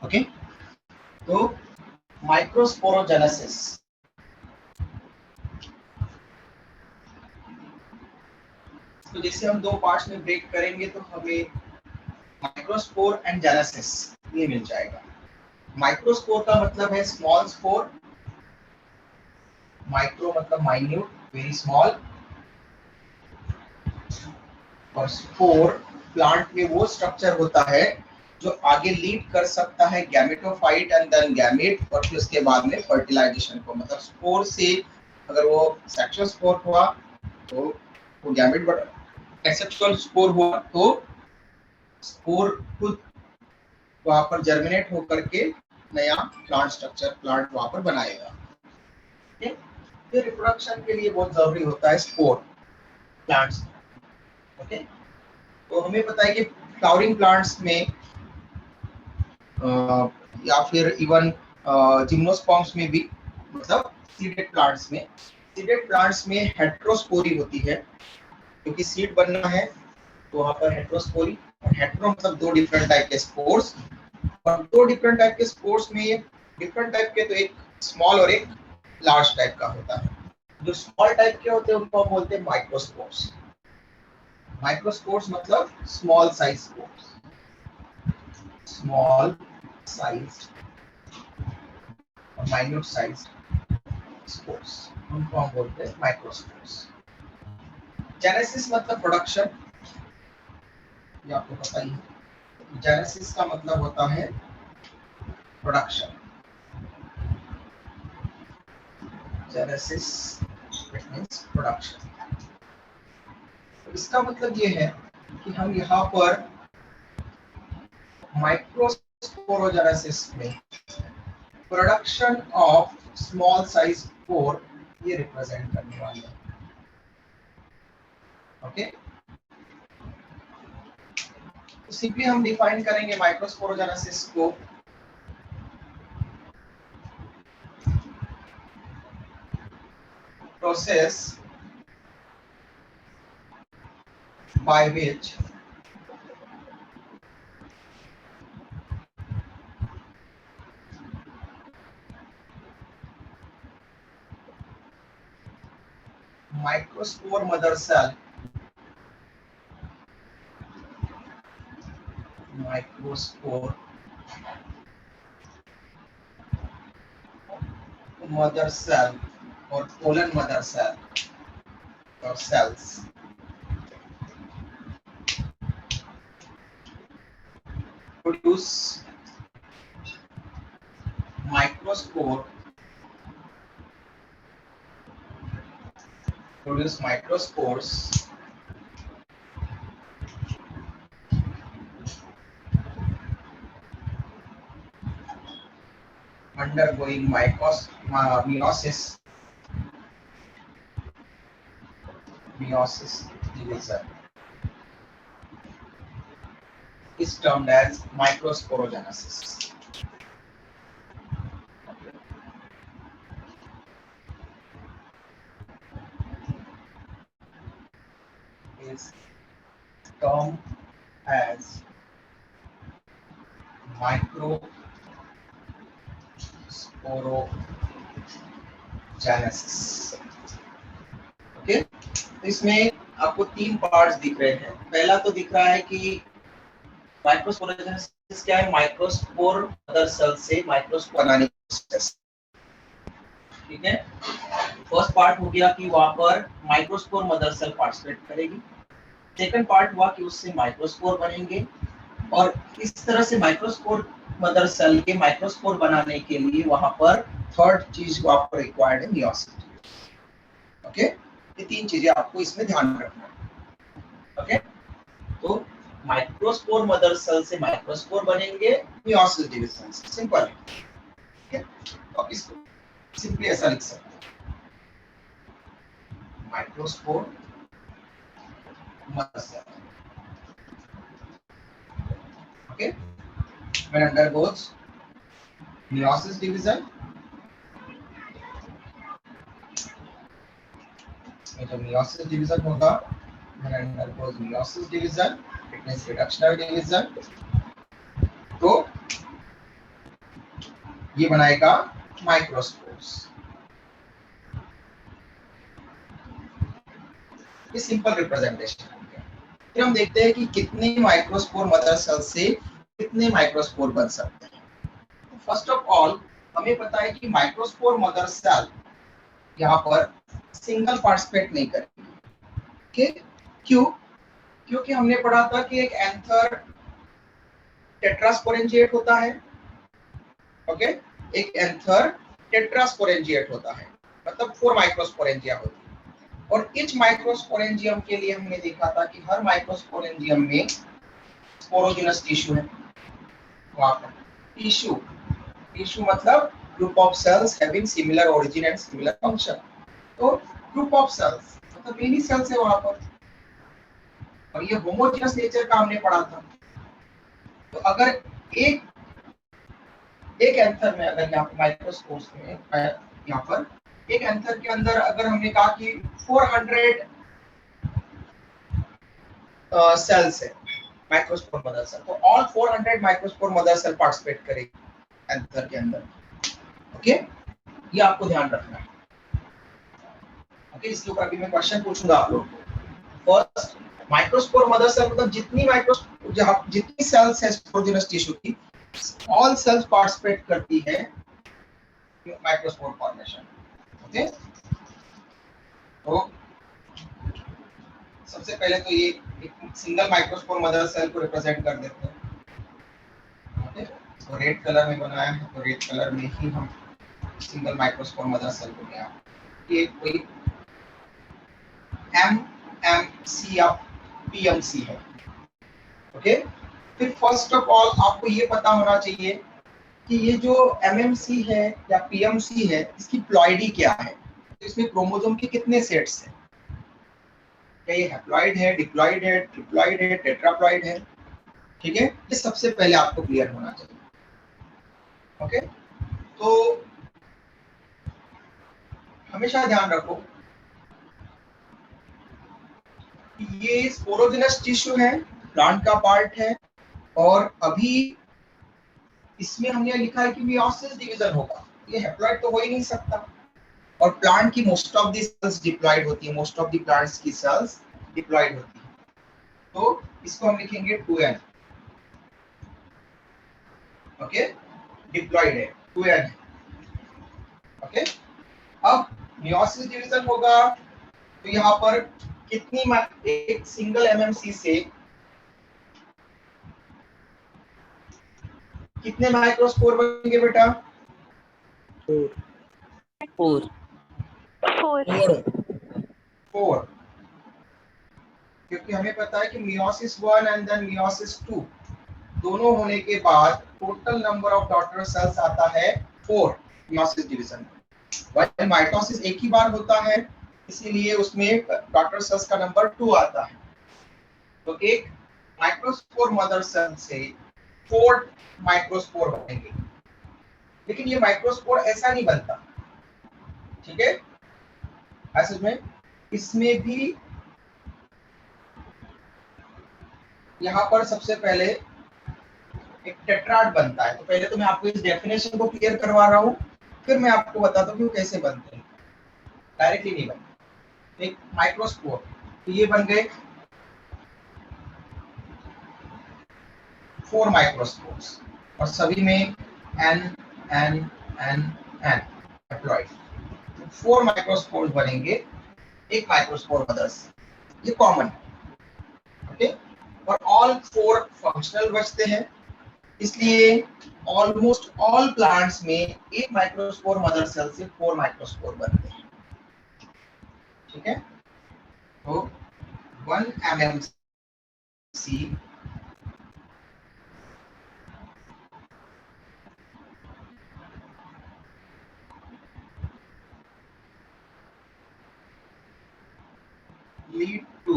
Okay, तो microsporogenesis, तो जैसे हम दो पार्ट्स में ब्रेक करेंगे तो हमें माइक्रोस्पोर एंड जेनेसिस ये मिल जाएगा। माइक्रोस्पोर का मतलब है स्मॉल स्पोर, माइक्रो मतलब माइन्यूट, वेरी स्मॉल, और स्पोर प्लांट में वो स्ट्रक्चर होता है जो आगे लीड कर सकता है गैमेटोफाइट एंड देन गैमेट, और फिर उसके बाद में फर्टिलाइजेशन को। मतलब स्पोर से अगर वो सेक्सुअल स्पोर हुआ तो वो गैमेट, बट एसेक्सुअल स्पोर हुआ तो स्पोर खुद वहां पर जर्मिनेट होकर के नया प्लांट स्ट्रक्चर, प्लांट वहां पर बनाएगा। फिर रिप्रोडक्शन के लिए बहुत जरूरी होता है स्पोर प्लांट्स। ओके, तो हमें पता है कि फ्लावरिंग प्लांट्स में या फिर इवन जिम्नोस्पर्म्स में भी, मतलब सीडेड प्लांट्स में हेट्रोस्पोरी होती है, क्योंकि सीड बनना है तो वहां पर हेट्रोस्पोरी, और हेट्रो मतलब दो डिफरेंट टाइप के स्पोर्स, और दो डिफरेंट टाइप के स्पोर्स में ये डिफरेंट टाइप के, तो एक स्मॉल और एक लार्ज टाइप का होता है। जो स्मॉल टाइप के होते हैं उनको हम बोलते हैं माइक्रोस्पोर्स। माइक्रोस्पोर्स मतलब small size spores, small size और माइन्यूट साइज स्पोर्स, उनको हम बोलते हैं माइक्रोस्पोर्स। जेनेसिस मतलब प्रोडक्शन, ये आपको पता ही है। जेनेसिस का मतलब होता है production. Genesis it means production. तो इसका मतलब ये है कि हम यहाँ पर माइक्रोस्पोरोजेनेसिस में production of small size spore ये रिप्रेजेंट करने वाले हैं। ओके, तो सिंपली हम डिफाइन करेंगे माइक्रोस्पोरोजेनेसिस को process by which microspore mother cell or pollen mother cell or cells produce microspores undergoing meiosis division is termed as microsporogenesis. Is termed as microsporogenesis. Okay, तो इसमें आपको तीन पार्ट्स दिख रहे हैं। पहला तो दिख रहा है कि माइक्रोस्पोरोजेनेसिस क्या है, माइक्रोस्पोर मदर सेल से माइक्रोस्पोर बनाने की प्रोसेस। ठीक है, फर्स्ट पार्ट हो गया कि वहां पर माइक्रोस्पोर मदर सेल पार्टिसिपेट करेगी। सेकंड पार्ट हुआ कि उससे माइक्रोस्पोर बनेंगे, और इस तरह से माइक्रोस्पोर मदर सेल के माइक्रोस्पोर बनाने के लिए वहां पर थर्ड चीज वहां पर रिक्वायर्ड है मियोसिस। ओके, ये तीन चीजें आपको इसमें ध्यान रखना है। ओके, तो माइक्रोस्पोर मदर सेल से माइक्रोस्पोर बनेंगे मियोसिस डिवीजन से, सिंपल है। ठीक है, तो इसको सिंपली ऐसा लिख सकते हैं, microspore mother cell, okay, when undergoes meiosis division, में जो meiosis division होगा, when undergoes meiosis division, it means reductionary division, तो ये बनाएगा माइक्रोस्पोर्स। ये सिंपल रिप्रेजेंटेशन है। फिर हम देखते हैं कि कितने माइक्रोस्पोर मदर सेल से कितने माइक्रोस्पोर बन सकते हैं। तो फर्स्ट ऑफ ऑल हमें पता है कि माइक्रोस्पोर मदर सेल यहाँ पर सिंगल पार्टिसिपेट नहीं करेगी। okay? क्यों? क्योंकि हमने पढ़ा था कि एक एंथर टेट्रास्पोरेंजिएट होता है। ओके, एक एंथर टेट्रास्पोरेंजिएट होता है, मतलब 4 माइक्रोस्पोरेंजिया होती है। और ईच माइक्रोस्पोरेंजियम के लिए हमने देखा था कि हर माइक्रोस्पोरेंजियम में स्पोरोजिनस टिश्यू है। वहां पर टिश्यू, टिश्यू मतलब group of sales having similar origin and similar function. तो ग्रुप ऑफ सेल्स मतलब मेनी सेल्स है वहां पर, और ये होमोजेनस नेचर का हमने पढ़ा था। तो अगर एक एंथर में, अगर यहाँ पर माइक्रोस्कोप में यहाँ पर एक एंथर के अंदर अगर हमने कहा कि 400 सेल्स है माइक्रोस्पोर मदर सेल, तो all 400 microspore mother cell participate करेगी एंथर के अंदर। ओके, ये आपको ध्यान रखना है। ओके, इसके ऊपर अभी मैं क्वेश्चन पूछूंगा आप लोग को। फर्स्ट, माइक्रोस्पोर मदर सेल मतलब जितनी सेल्स है स्पोरोजिनस टिश्यू की, ऑल सेल्स पार्टिसिपेट करती है माइक्रोस्पोर फॉर्मेशन। ओके, तो सबसे पहले तो ये एक सिंगल माइक्रोस्पोर मदर सेल को रिप्रेजेंट कर देते हैं। ओके, तो रेड कलर में बनाया है, तो रेड कलर में ही हम सिंगल माइक्रोस्पोर मदर सेल को लिया। ये कोई MMC या PMC है। ओके, फिर फर्स्ट ऑफ ऑल आपको ये पता होना चाहिए कि ये जो MMC है या PMC है, इसकी प्लॉइडी क्या है। तो इसमें क्रोमोसोम के कितने सेट्स हैं? क्या ये हैप्लॉइड है, डिप्लॉइड है, ट्रिप्लॉइड है, टेट्राप्लॉइड है? ठीक है, ये सबसे पहले आपको क्लियर होना चाहिए। ओके, तो हमेशा ध्यान रखो ये स्पोरोजिनस टिश्यू है, प्लांट का पार्ट है, और अभी इसमें हमने लिखा है कि मियोसिस डिवीजन होगा। ये हैप्लॉइड तो हो ही नहीं सकता, और प्लांट की most of the cells diploid होती है, मोस्ट ऑफ द प्लांट्स की सेल्स डिप्लॉइड होती है। तो इसको हम लिखेंगे 2n। ओके, डिप्लॉइड है, 2n है। ओके, अब मियोसिस डिवीजन होगा तो यहाँ पर कितनी एक सिंगल MMC से कितने माइक्रोस्पोर बनेंगे बेटा? 4 क्योंकि हमें पता है कि मियोसिस 1 एंड देन मियोसिस 2 दोनों होने के बाद total number of daughter cells आता है 4 मियोसिस डिवीजन। वही माइटोसिस एक ही बार होता है, इसीलिए उसमें डॉटर सेल्स का नंबर 2 आता है। तो एक माइक्रोस्पोर मदर सेल से 4 माइक्रोस्पोर बनेंगे, लेकिन ये माइक्रोस्पोर ऐसा नहीं बनता। ठीक है, ऐसे में इसमें भी यहाँ पर सबसे पहले एक टेट्राड बनता है। तो पहले तो मैं आपको इस डेफिनेशन को क्लियर करवा रहा हूँ, फिर मैं आपको बताता हूँ कि कैसे बनते हैं। डायरेक्टली नहीं बनते। एक माइक्रोस्पोर, तो ये बन गए 4 माइक्रोस्पोर्स, और सभी में N N N N haploid. 4 microspores बनेंगे एक माइक्रोस्पोर मदर्स, ये कॉमन है। ओके, और ऑल 4 फंक्शनल बचते हैं, इसलिए ऑलमोस्ट ऑल प्लांट्स में एक माइक्रोस्पोर मदर सेल से 4 माइक्रोस्पोर बनते हैं। ठीक है, तो 1 MMC lead to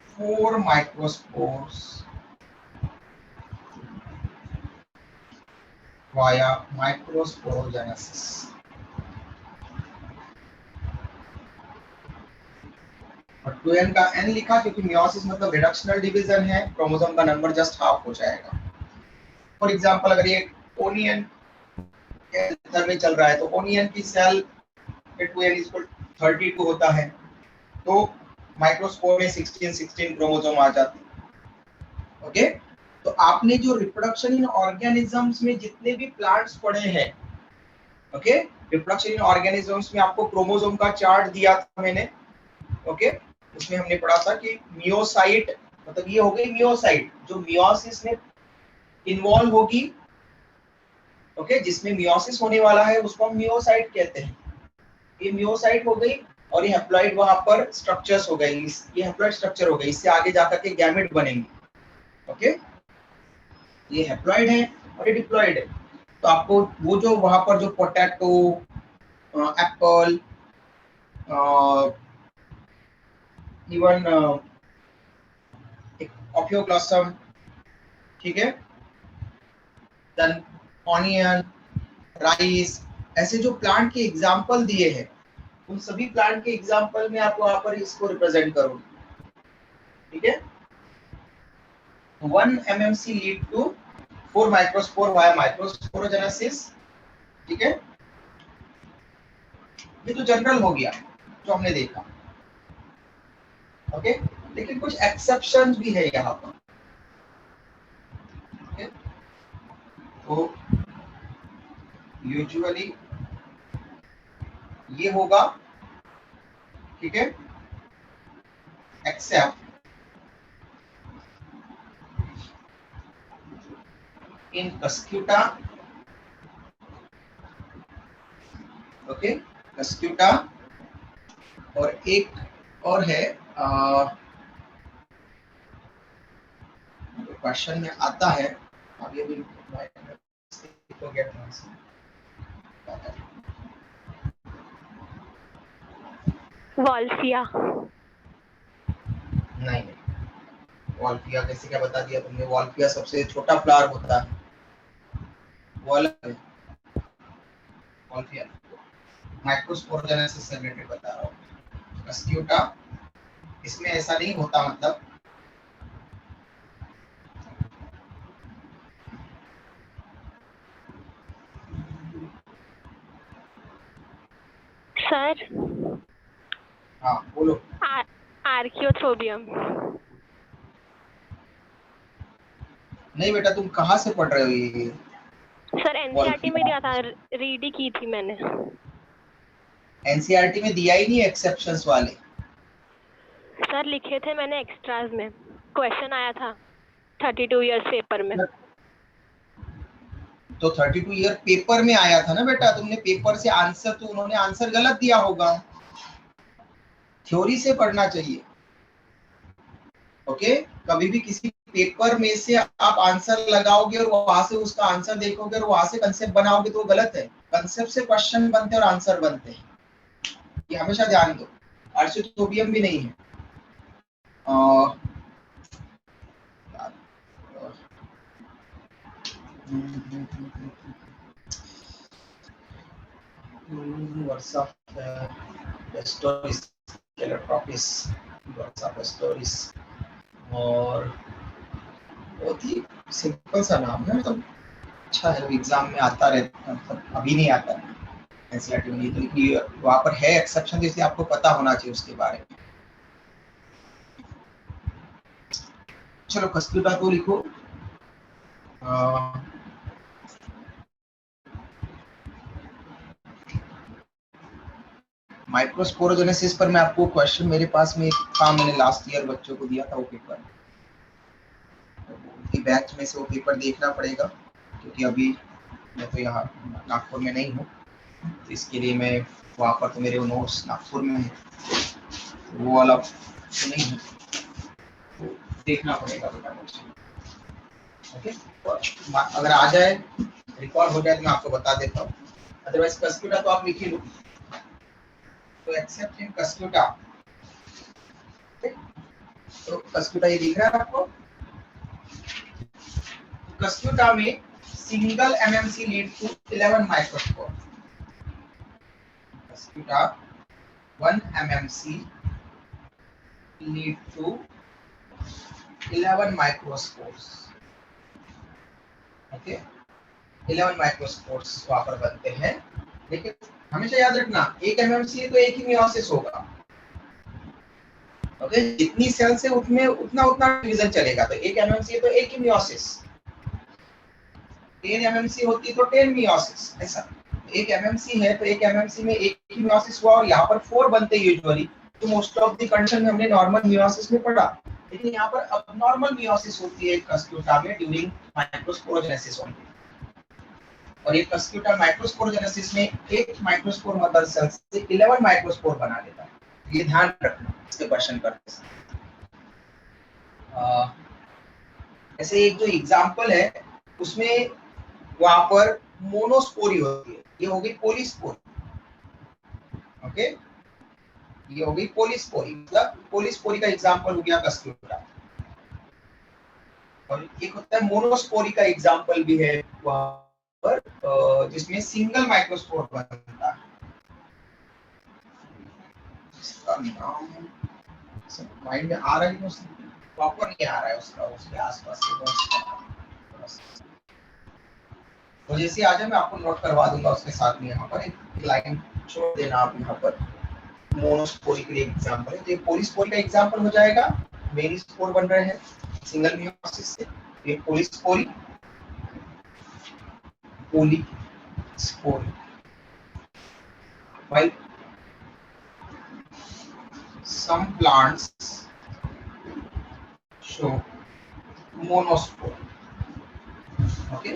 4 microspores via microsporogenesis। और 2n का n लिखा क्योंकि मियोसिस मतलब रिडक्शनल डिवीजन है, क्रोमोसोम का नंबर जस्ट हाफ हो जाएगा। फॉर एग्जांपल अगर ये ओनियन कैंसर में चल रहा है तो ओनियन की सेल 2n=32 होता है, तो माइक्रोस्पोर में 16 क्रोमोसोम आ जाते हैं। ओके, तो आपने जो रिप्रोडक्शन इन ऑर्गेनिजम्स में जितने भी प्लांट्स पढ़े हैं, ओके, रिप्रोडक्शन इन ऑर्गेनिजम्स में आपको क्रोमोसोम का चार्ट दिया था मैंने। ओके, उसमें हमने पढ़ा था कि मियोसाइट मतलब ये हो गई मियोसाइट जो मियोसिस में इन्वॉल्व होगी। ओके, जिसमें मियोसिस होने वाला है उसको हम मियोसाइट कहते हैं। ये मियोसाइट हो गई और ये हैप्लॉइड वहां पर स्ट्रक्चर्स हो गए, ये हैप्लॉइड स्ट्रक्चर हो गई, इससे आगे जाकर के गैमेट बनेंगे। ओके, ये हैप्लॉइड है और ये डिप्लॉइड है। तो आपको वो जो वहां पर जो पोटैटो, एप्पल, इवन ऑफियोक्लॉसम, ठीक है, देन ऑनियन, राइस, ऐसे जो प्लांट के एग्जाम्पल दिए हैं उन सभी प्लांट के एग्जाम्पल में आपको वहां पर इसको रिप्रेजेंट करूंगी। ठीक है, 1 mmc lead to 4 microspore via microsporogenesis. ठीक है, ये तो जनरल हो गया जो हमने देखा। ओके, लेकिन कुछ एक्सेप्शंस भी है यहाँ पर। ओके, तो यूजुअली ये होगा, ठीक है, accept in Cuscuta. Okay, Cuscuta, और एक और है क्वेश्चन में आता है, अभी अभी वॉल्फिया। नहीं, वॉल्फिया कैसे, क्या बता दिया तुमने? वॉल्फिया सबसे छोटा फ्लावर होता है, वॉल्फिया माइक्रोस्पोरोजेनेसिस से रिलेटेड बता रहा हूँ। कस्क्यूटा इसमें ऐसा नहीं होता, मतलब सर, हाँ बोलो। आर्कियोथ्रोबियम। नहीं बेटा, तुम कहाँ से पढ़ रहे हो ये? सर एनसीईआरटी में दिया था, रीड ही की थी मैंने। एनसीईआरटी में दिया ही नहीं एक्सेप्शंस वाले। सर लिखे थे मैंने एक्स्ट्राज में, क्वेश्चन आया था 32 ईयर्स पेपर में। तो 32 ईयर पेपर में आया था ना बेटा, तुमने पेपर से आंसर, तो उन्होंने आंसर गलत दिया होगा। थ्योरी से पढ़ना चाहिए। ओके, कभी भी किसी पेपर में से आप आंसर लगाओगे और वहां से उसका आंसर देखोगे और वहां से कंसेप्ट बनाओगे तो गलत है। कंसेप्ट से क्वेश्चन बनते हैं और आंसर बनते हैं, ये हमेशा ध्यान दो। आर्कियोथ्रोबियम भी नहीं है। वर्सा पेस्टोरिस, कैलोट्रोपिस, वर्सा पेस्टोरिस, और बहुत ही सिंपल सा नाम है, मतलब अच्छा है, एग्जाम में आता रहता, मतलब अभी नहीं आता है एनसीईआरटी में, तो वहां पर है एक्सेप्शन, इसलिए आपको पता होना चाहिए उसके बारे में। चलो कस्क्यूटा को लिखो। माइक्रोस्पोरोजेनेसिस पर मैं आपको क्वेश्चन, मेरे पास में एक था, मैंने लास्ट ईयर बच्चों को दिया था वो पेपर, तो बैच में से वो पेपर देखना पड़ेगा, क्योंकि अभी मैं तो यहाँ नागपुर में नहीं हूँ, तो इसके लिए मैं वहाँ पर, तो मेरे नोट्स नागपुर में है, वो वाला तो नहीं है, तो देखना पड़ेगा बेटा मुझे। ओके, अगर आ जाए, रिकॉर्ड हो जाए तो मैं आपको बता देता हूँ, अदरवाइज कस्क्यूटा तो आप लिख ही लो। तो एक्सेप्ट इन कस्क्यूटा, तो कस्क्यूटा ये दिख रहा है आपको। कस्क्यूटा में single MMC lead to 11 microspore. Cuscuta 1 mmc lead to 11 microspores. Okay, 11 microspores वहां पर बनते हैं, लेकिन हमेशा याद रखना एक एमएमसी तो एक ही मियोसिस होगा। ओके, जितनी सेल्स है उतने उतना उतना डिवीजन चलेगा, तो एक एमएमसी तो एक ही मियोसिस, 10 एमएमसी होती तो 10 मियोसिस, ऐसा। एक एमएमसी है तो एक एमएमसी में एक ही मियोसिस हुआ, और यहाँ पर 4 बनते हैं यूजुअली, तो मोस्ट ऑफ द कंडीशन में हमने नॉर्मल मियोसिस में पढ़ा, लेकिन यहाँ पर अबनॉर्मल मियोसिस होती है कस्क्यूटा में ड्यूरिंग माइक्रोस्पोरोजेनेसिस ओनली। और ये कस्क्यूटा माइक्रोस्पोरोजेनेसिस में एक माइक्रोस्पोर मदर सेल से 11 माइक्रोस्पोर बना लेता है, ये ध्यान रखना इसके क्वेश्चन करते समय। ऐसे एक जो एग्जांपल है उसमें वहां पर मोनोस्पोरी होती है, ये हो गई पोलीस्पोरी। ओके, ये हो गई पोलीस्पोरी, मतलब पोलीस्पोरी का एग्जांपल हो गया कस्क्यूटा। और एक होता है मोनोस्पोरी का एग्जांपल भी है वहां पर, जिसमें सिंगल माइक्रोस्पोर बनता है। इसका नाम माइंड में आ रहा है, प्रॉपर नहीं आ रहा है उसका, उसके आसपास के तो जैसे आ जाए मैं आपको नोट करवा दूंगा उसके साथ में। यहाँ पर एक लाइन छोड़ देना आप, यहाँ पर मोनोस्पोरी के लिए एग्जांपल है, तो ये पोलीस्पोरी का एग्जांपल हो जाएगा। मेरी स्पोर बन रहे हैं सिंगल मियोसिस से, ये पोलीस्पोरी, पोलीस्पोरी। While some plants show monospore, okay,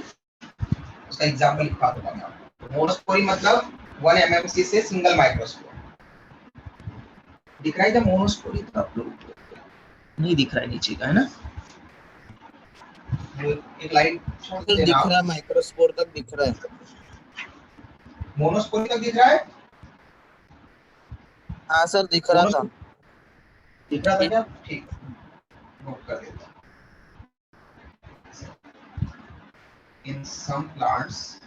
उसका एग्जांपल लिखा दूंगा मैं आपको। मोनोस्पोरी मतलब 1 एमएमसी से सिंगल माइक्रोस्पोर। दिख रहा है क्या मोनोस्पोरी? तो आप लोग नहीं दिख रहा है नीचे का, है ना? एक लाइन छोड़ देना, दिख रहा है, माइक्रोस्पोर तक दिख रहा है। मोनोस्पोरी तक दिख रहा है? हाँ सर, दिख रहा था। दिख रहा था क्या? ठीक है, नोट कर देता हूँ। In some plants,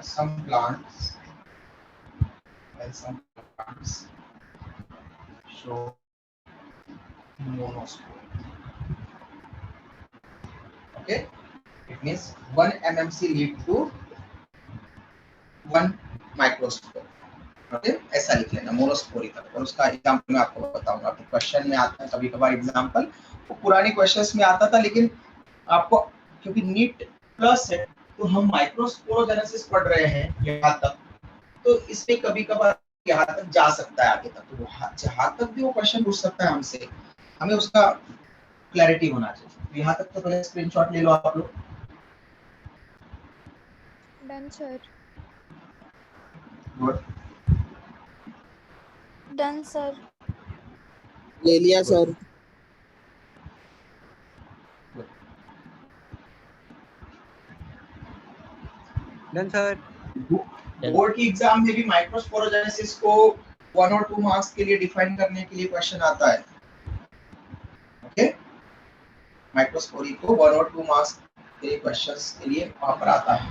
some plants show monospore. Okay, it means 1 mmc lead to 1 microspore. Okay, ऐसा लिख लेना मोनोस्पोरी तक। और उसका एग्जांपल मैं आपको बताऊंगा, आपके क्वेश्चन में आता है कभी कभार एग्जांपल, वो पुराने क्वेश्चंस में आता था, लेकिन आपको क्योंकि नीट प्लस है तो हम माइक्रोस्पोरोजेनेसिस पढ़ रहे हैं यहाँ तक, तो इसमें कभी कभार यहाँ तक जा सकता है आगे तक, तो जहाँ तक भी वो क्वेश्चन पूछ सकता है हमसे, हमें उसका क्लैरिटी होना चाहिए। तो यहाँ तक तो पहले स्क्रीनशॉट ले लो आप लोग। Done sir. Good, done sir. ले लिया सर। Done sir. बोर्ड की एग्जाम में भी माइक्रोस्पोरोजेनेसिस को 1 और 2 मार्क्स के लिए डिफाइन करने के लिए क्वेश्चन आता है। ओके, माइक्रोस्पोरी को 1 और 2 मार्क्स के लिए क्वेश्चंस के लिए वहां पर आता है।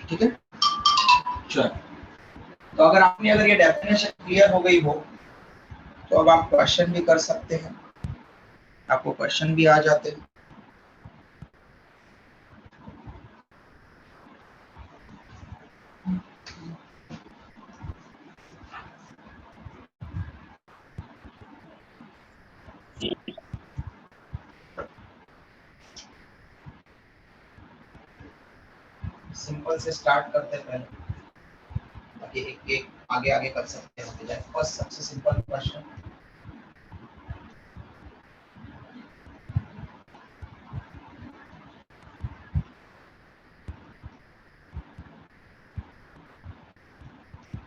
ठीक है, चलो, तो अगर ये डेफिनेशन क्लियर हो गई हो तो अब आप क्वेश्चन भी कर सकते हैं, आपको क्वेश्चन भी आ जाते हैं। सिंपल से स्टार्ट करते हैं पहले, ताकि एक एक आगे आगे कर सकते होते जाए। फर्स्ट सबसे simple question,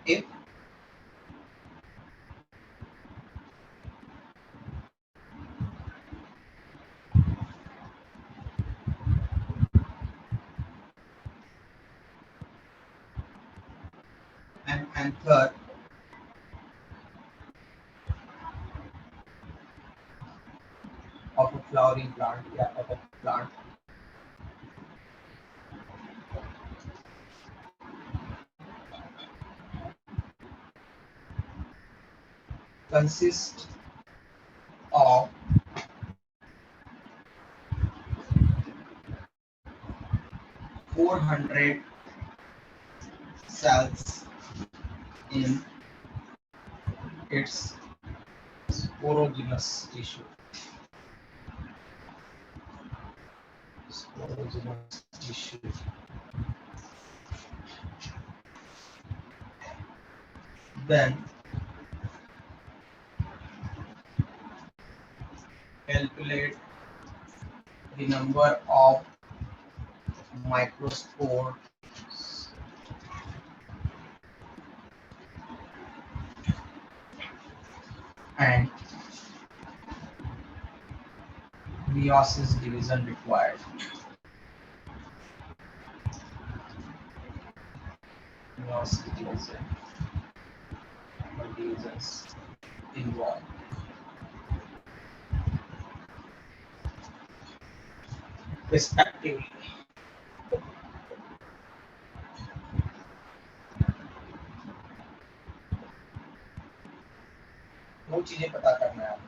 if an anther of a flowering plant, of a plant consists of 400 cells in its sporogenous tissue. Sporogenous tissue. Then calculate the number of microspores and meiosis division required. Meiosis division or divisions involved. Respectively. दो चीजें पता करना है आपको,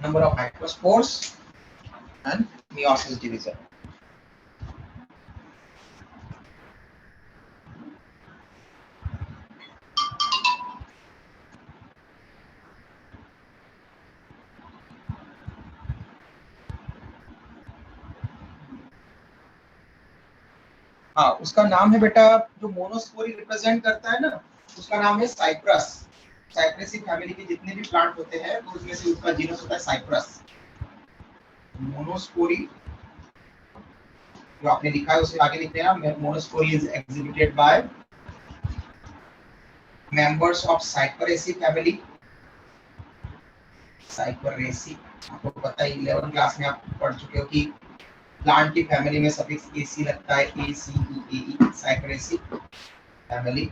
number of microspores and meiosis division. हाँ, उसका नाम है बेटा, जो मोनोस्पोरी रिप्रेजेंट करता है ना, उसका नाम है साइप्रस. साइप्रेसी फैमिली के जितने भी प्लांट होते हैं तो उसमें से उसका जीनस होता है साइप्रस. मोनोस्पोरी जो आपने लिखा है उसे आगे लिख देना. Monospory is exhibited by members of Cyperaceae family. Cyperaceae आपको पता है, 11th क्लास में आप पढ़ चुके हो कि प्लांट की फैमिली में सफिक्स एसी लगता है, ए सी ई ए, साइपरेसी फैमिली.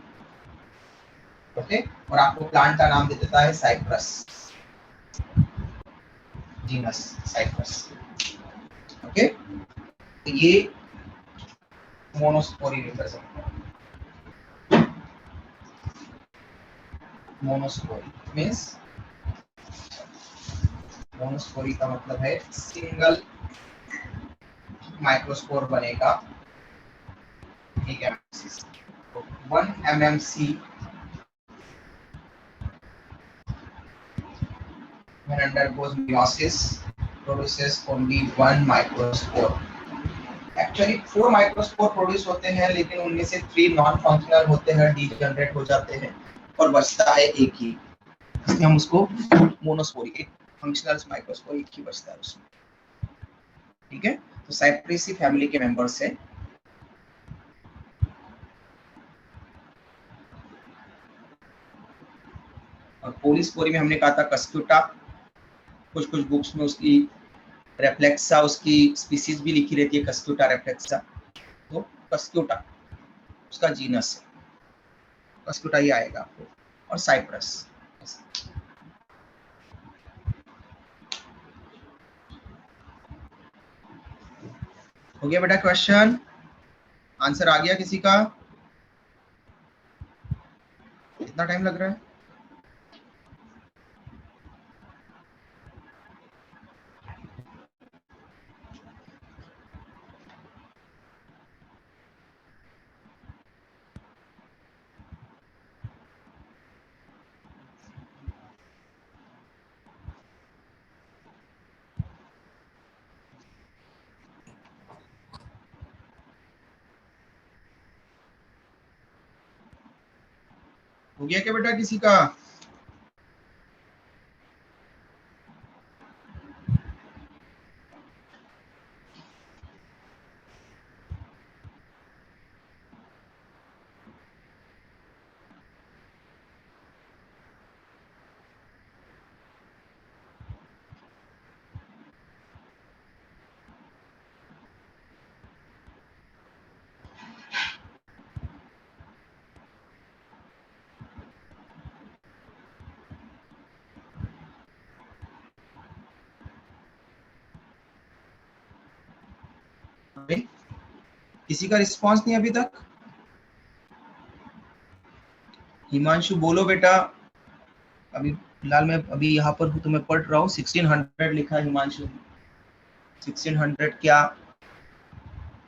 ओके, और आपको प्लांट का नाम दे देता है साइप्रस, जीनस साइप्रस. ओके, तो ये मोनोस्पोरी रिप्रेजेंट है. मोनोस्पोरी मींस, मोनोस्पोरी का मतलब है सिंगल माइक्रोस्पोर बनेगा एक एमएमसी से. तो 1 MMC when undergoes meiosis produces only 1 microspore. Actually 4 microspore produce होते हैं, लेकिन उनमें से 3 नॉन फंक्शनल होते हैं, डीजनरेट हो जाते हैं, और बचता है एक ही. इसलिए हम उसको मोनोस्पोरी, एक फंक्शनल माइक्रोस्पोर एक ही बचता है उसमें. ठीक है, तो साइप्रेसी फैमिली के मेंबर्स है. और पोलिस्पोरी में हमने कहा था कस्क्यूटा. कुछ बुक्स में उसकी रेफ्लेक्सा, उसकी स्पीसीज भी लिखी रहती है, कस्क्यूटा रेफ्लेक्सा. तो कस्क्यूटा उसका जीनस है, कस्क्यूटा ही आएगा आपको. और साइप्रस. हो गया बेटा क्वेश्चन? आंसर आ गया किसी का? कितना टाइम लग रहा है? हो गया क्या बेटा किसी का? किसी का रिस्पांस नहीं अभी तक? हिमांशु बोलो बेटा. अभी फिलहाल मैं अभी यहाँ पर हूँ तो मैं पढ़ रहा हूँ. 1600 लिखा है हिमांशु. 1600 क्या?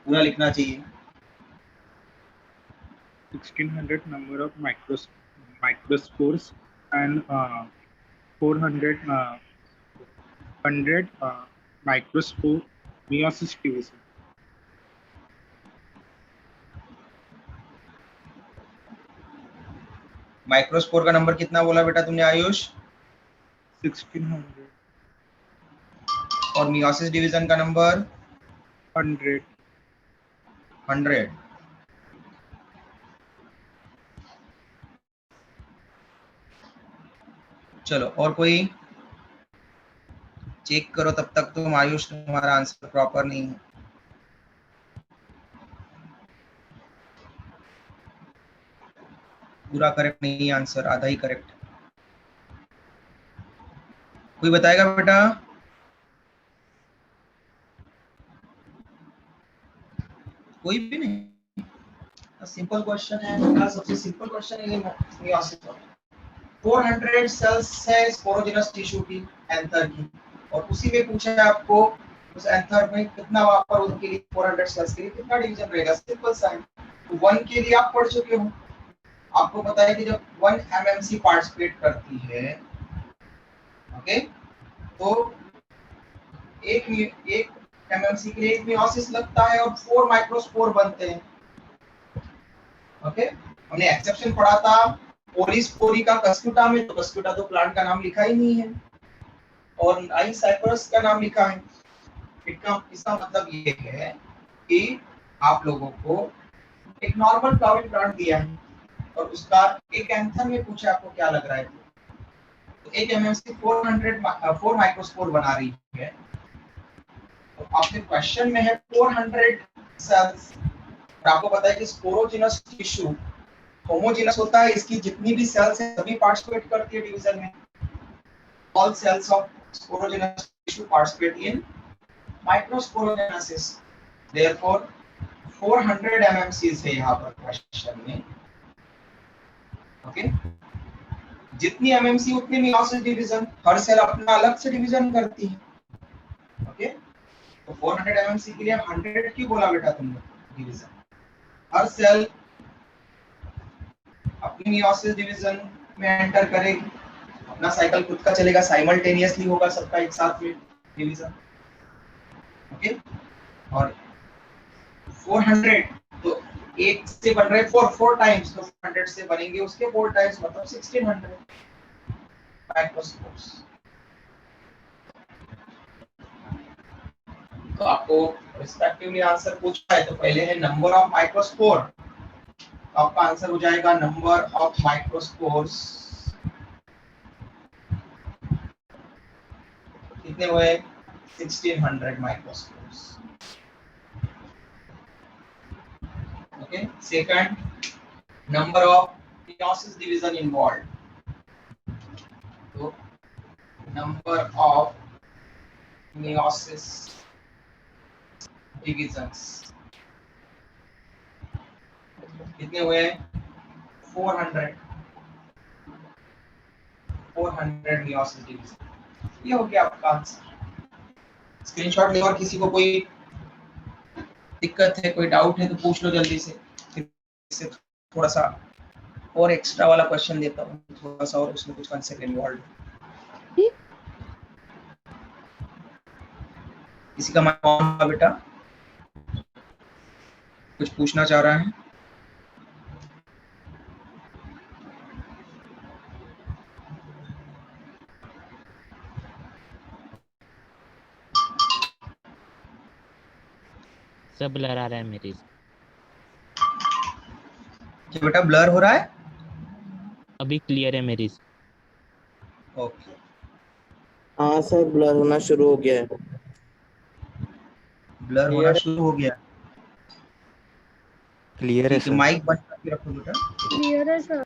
पूरा लिखना चाहिए। 1600 number of microspores and 100 microspore meiosis division. Microspore का नंबर कितना बोला बेटा तुमने आयुष? 1600 और मियोसिस डिवीजन का नंबर 100. 100। चलो और कोई चेक करो तब तक तुम आयुष, तुम्हारा आंसर प्रॉपर नहीं है। पूरा करेक्ट नहीं है आंसर, आधा ही करेक्ट। कोई बताएगा बेटा? कोई भी नहीं? सिंपल क्वेश्चन है बेटा, सबसे सिंपल क्वेश्चन है ये मियोसिस का। 400 सेल्स है स्पोरोजिनस टिश्यू की, एंथर की, और उसी में पूछा है आपको उस एंथर में कितना वहां पर उनके लिए 400 सेल्स के लिए कितना डिवीजन रहेगा। सिंपल सा है। 1 के लिए आप पढ़ चुके हो, आपको पता है कि जब 1 एमएमसी पार्टिसिपेट करती है, ओके, तो एक एमएमसी के लिए एक मियोसिस लगता है और 4 माइक्रोस्पोर बनते हैं। ओके, हमने एक्सेप्शन पढ़ा था पोलिस्पोरी का कस्कुटा में, तो कस्कुटा तो प्लांट का नाम लिखा ही नहीं है, और ना ही साइप्रस का नाम लिखा है। इसका मतलब ये है कि आप लोगों को एक नॉर्मल फ्लावरिंग प्लांट दिया है और उसका एक एंथर में पूछा आपको क्या लग रहा है, तो एक एमएमसी 4 माइक्रोस्पोर बना रही है। तो आपके क्वेश्चन में है 400 सेल्स, और आपको पता है कि स्पोरोजिनस टिश्यू होमोजेनस होता है, इसकी जितनी भी सेल्स हैं सभी पार्टिसिपेट करती है डिवीजन में। All cells of sporogenous tissue participate in microsporogenesis. Therefore 400 MMCs है यहाँ पर क्वेश्चन में। ओके, जितनी एमएमसी उतनी मियोसिस डिवीजन, हर सेल अपना अलग से डिवीजन करती है। ओके, तो 400 एमएमसी के लिए 100 क्यों बोला बेटा तुमने डिवीजन? हर सेल अपनी मियोसिस डिवीजन में एंटर करेगी, अपना साइकिल खुद का चलेगा, साइमल्टेनियसली होगा सबका एक साथ में डिवीजन। ओके, और 400 तो एक से बन रहे 4 टाइम्स, तो 400 से बनेंगे उसके 4 टाइम्स, मतलब 1600 माइक्रोस्पोर्स। तो आपको रिस्पेक्टिवली आंसर पूछा है, तो पहले है नंबर ऑफ माइक्रोस्पोर, आपका आंसर हो जाएगा नंबर ऑफ माइक्रोस्पोर्स कितने हुए? 1600 microspores. Okay, second, number of meiosis division involve, तो नंबर ऑफ मियोसिस डिविजन्स कितने हुए? 400 मियोसिस डिवीजन। ये हो गया आपका आंसर। स्क्रीनशॉट ले, और किसी को कोई दिक्कत है, कोई डाउट है तो पूछ लो जल्दी से। इससे थोड़ा सा और एक्स्ट्रा वाला क्वेश्चन देता हूँ, थोड़ा सा और उसमें कुछ कंसेप्ट इन्वॉल्व है। किसी का माइक ऑन है बेटा? कुछ पूछना चाह रहा है? सब ब्लर आ रहा है मेरी। क्या बेटा ब्लर हो रहा है? अभी क्लियर है मेरी। ओके, हाँ सर, ब्लर होना शुरू हो गया है। ब्लर होना शुरू हो गया। क्लियर है ठीक है, सर। माइक बंद करके रखो बेटा। क्लियर है सर।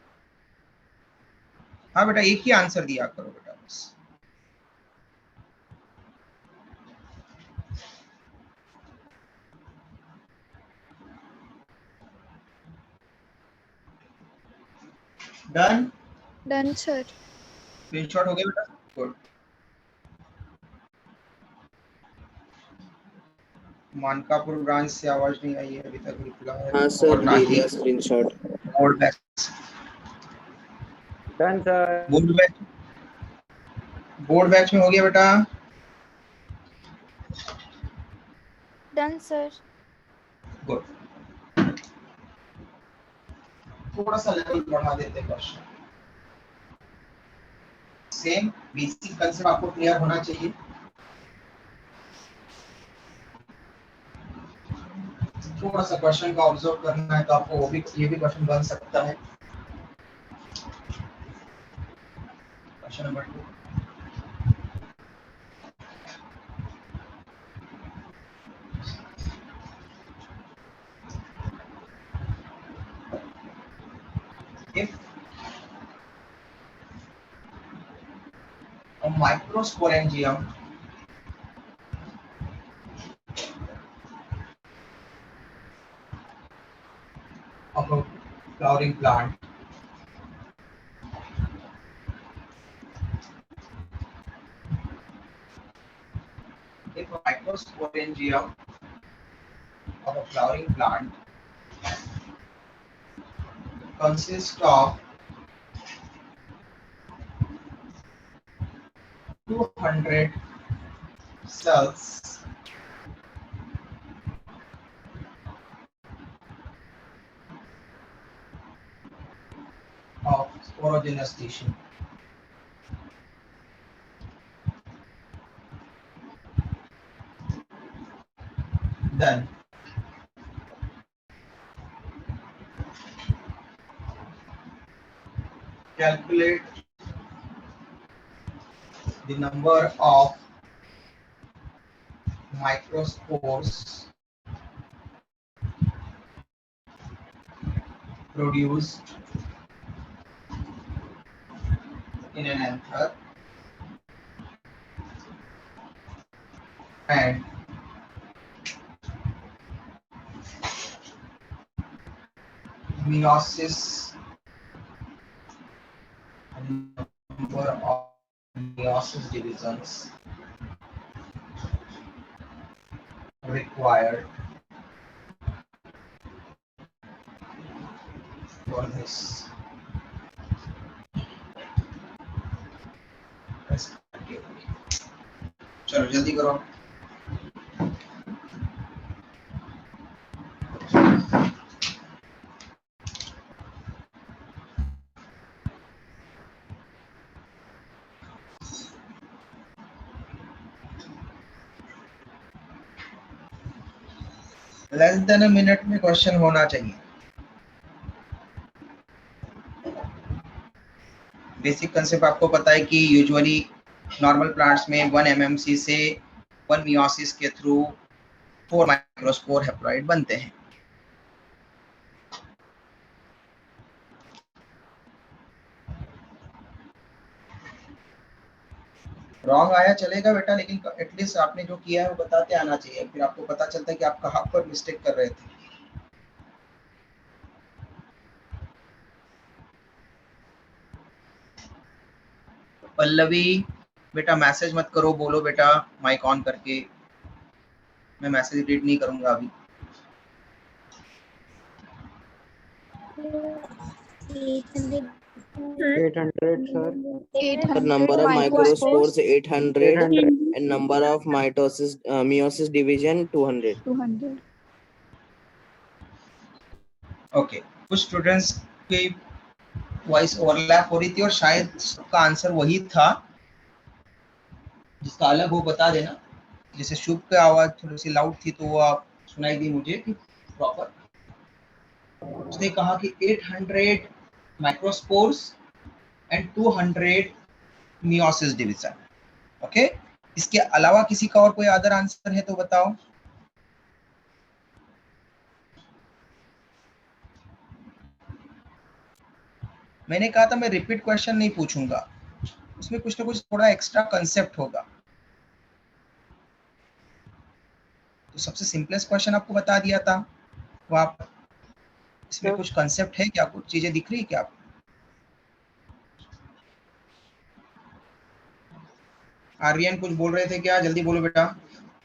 हाँ बेटा, एक ही आंसर दिया करो बेटा बस। डन? Done sir. स्क्रीनशॉट हो गया बेटा? गुड। मानकापुर ब्रांच से आवाज नहीं आई है अभी तक रिप्लाई हाँ और सर, ना दे ही दिया screenshot. Board batch done sir. Board batch में हो गया बेटा। Done sir. गुड। थोड़ा सा लेवल बढ़ा देते हैं क्वेश्चन। सेम बेसिक कंसेप्ट आपको क्लियर होना चाहिए। थोड़ा सा क्वेश्चन का ऑब्जर्व करना है तो आपको वो भी ये भी क्वेश्चन बन सकता है। Question number 2, if a microsporangium of a flowering plant if a microsporangium of a flowering plant consists of 200 cells of sporogenous tissue, then calculate the number of microspores produced in an anther and meiosis, number of meiosis divisions required for this respectively. चलो जल्दी करो। Less than a minute में question होना चाहिए। Basic concept आपको पता है कि यूजुअली नॉर्मल प्लांट्स में 1 mmc से 1 मियोसिस के थ्रू 4 माइक्रोस्पोर हैप्लॉइड बनते हैं। रॉन्ग आया चलेगा बेटा, लेकिन एटलीस्ट आपने जो किया है वो बताते आना चाहिए, फिर आपको पता चलता है कि आप कहाँ पर मिस्टेक कर रहे थे। पल्लवी बेटा मैसेज मत करो, बोलो बेटा माइक ऑन करके। मैं मैसेज रीड नहीं करूंगा अभी। 800 sir. The number of microspores 800 and number of meiosis division 200. 200. Okay, कुछ स्टूडेंट्स की वॉइस ओवरलैप हो रही थी और शायद सबका आंसर वही था। जिसका अलग हो बता देना। जैसे शुभ की आवाज थोड़ी सी लाउड थी तो वो आप सुनाई दी मुझे कि प्रॉपर। उसने कहा कि 800 microspores and 200 meiosis division. Okay, इसके अलावा किसी का और कोई अदर आंसर है तो बताओ। मैंने कहा था मैं रिपीट क्वेश्चन नहीं पूछूंगा, उसमें कुछ ना कुछ थोड़ा एक्स्ट्रा कंसेप्ट होगा। तो सबसे सिंपलेस्ट क्वेश्चन आपको बता दिया था वहां पर। इसमें कुछ कंसेप्ट है क्या, कुछ चीजें दिख रही है क्या आपको? आर्यन कुछ बोल रहे थे क्या? जल्दी बोलो बेटा।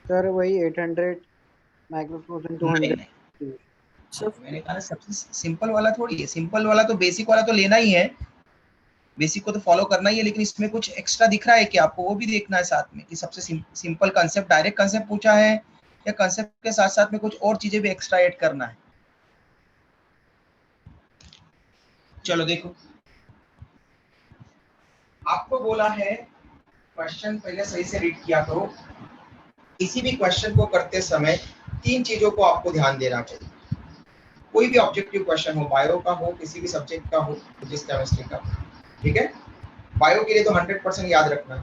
सर वही 800 Microspores in नहीं 200 नहीं, सर मैंने कहा ना सबसे सिंपल वाला थोड़ी है, सिंपल वाला तो बेसिक वाला तो लेना ही है, बेसिक को तो फॉलो करना ही है, लेकिन इसमें कुछ एक्स्ट्रा दिख रहा है कि आपको वो भी देखना है साथ में कि सबसे सिंपल कंसेप्ट, डायरेक्ट कंसेप्ट पूछा है या कंसेप्ट के साथ साथ में कुछ और चीजें भी एक्स्ट्रा ऐड करना है। चलो देखो, आपको बोला है क्वेश्चन पहले सही से रीड किया करो। किसी भी क्वेश्चन को करते समय 3 चीजों को आपको ध्यान देना चाहिए। कोई भी ऑब्जेक्टिव क्वेश्चन हो, बायो का हो, किसी भी सब्जेक्ट का हो, फिजिक्स केमिस्ट्री का, ठीक है। बायो के लिए तो 100% याद रखना है।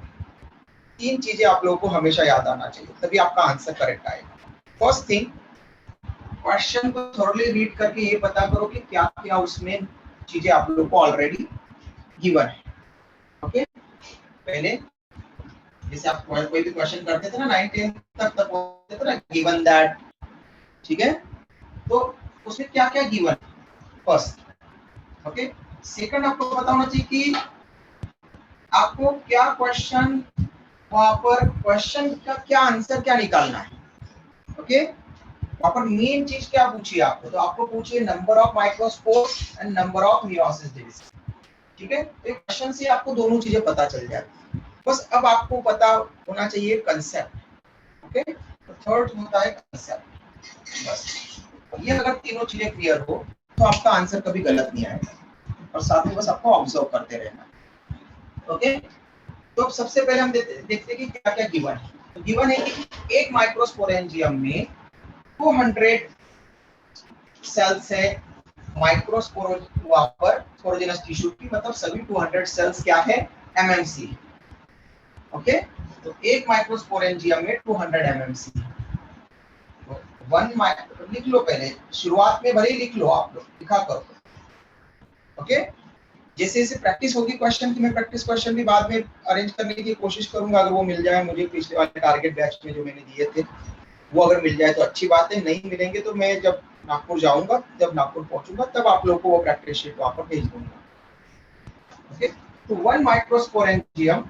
3 चीजें आप लोगों को हमेशा याद आना चाहिए, तभी आपका आंसर करेक्ट आएगा। फर्स्ट थिंग, क्वेश्चन को थोरली रीड करके ये पता करो कि क्या क्या उसमें चीजें आप लोगों को ऑलरेडी गिवन है। ओके, पहले जैसे आप कोई भी क्वेश्चन करते थे ना 9th 10th तक होते थे ना, गिवन दैट, ठीक है, तो उसमें क्या क्या गिवन, फर्स्ट। ओके, सेकंड आपको पता होना चाहिए कि आपको क्या क्वेश्चन, वहां पर क्वेश्चन का क्या आंसर क्या निकालना है। ओके, वहां पर मेन चीज क्या पूछिए आपको, तो आपको पूछिए number of microspore and number of meiosis division, ठीक है। तो क्वेश्चन से आपको दोनों चीजें पता चल जाती है। बस अब आपको पता होना चाहिए कंसेप्ट। ओके, तो थर्ड होता है कंसेप्ट। बस ये अगर तीनों चीजें क्लियर हो तो आपका आंसर कभी गलत नहीं आएगा, और साथ में बस आपको ऑब्जर्व करते रहना। ओके, तो अब सबसे पहले हम देखते हैं कि क्या क्या गिवन है। तो गिवन है कि एक माइक्रोस्पोरेंजियम में 200 सेल्स है। माइक्रोस्पोर वहां पर स्पोरोजेनस टिश्यू की, मतलब सभी 200 सेल्स क्या है, एमएमसी। ओके, तो एक माइक्रोस्पोरेंजियम में 200 एमएमसी। वन माइक्रो लिख लो पहले, शुरुआत में भले ही लिख लो, आप लोग लिखा करो। ओके, जैसे जैसे प्रैक्टिस होगी क्वेश्चन की, मैं प्रैक्टिस क्वेश्चन भी बाद में अरेंज करने की कोशिश करूंगा, अगर वो मिल जाए मुझे पिछले वाले टारगेट बैच में जो मैंने दिए थे, वो अगर मिल जाए तो अच्छी बात है, नहीं मिलेंगे तो मैं जब नागपुर जाऊंगा, जब नागपुर पहुंचूंगा तब आप लोगों को वो प्रैक्टिस शीट वहां पर भेज दूंगा। ओके, तो one microsporangium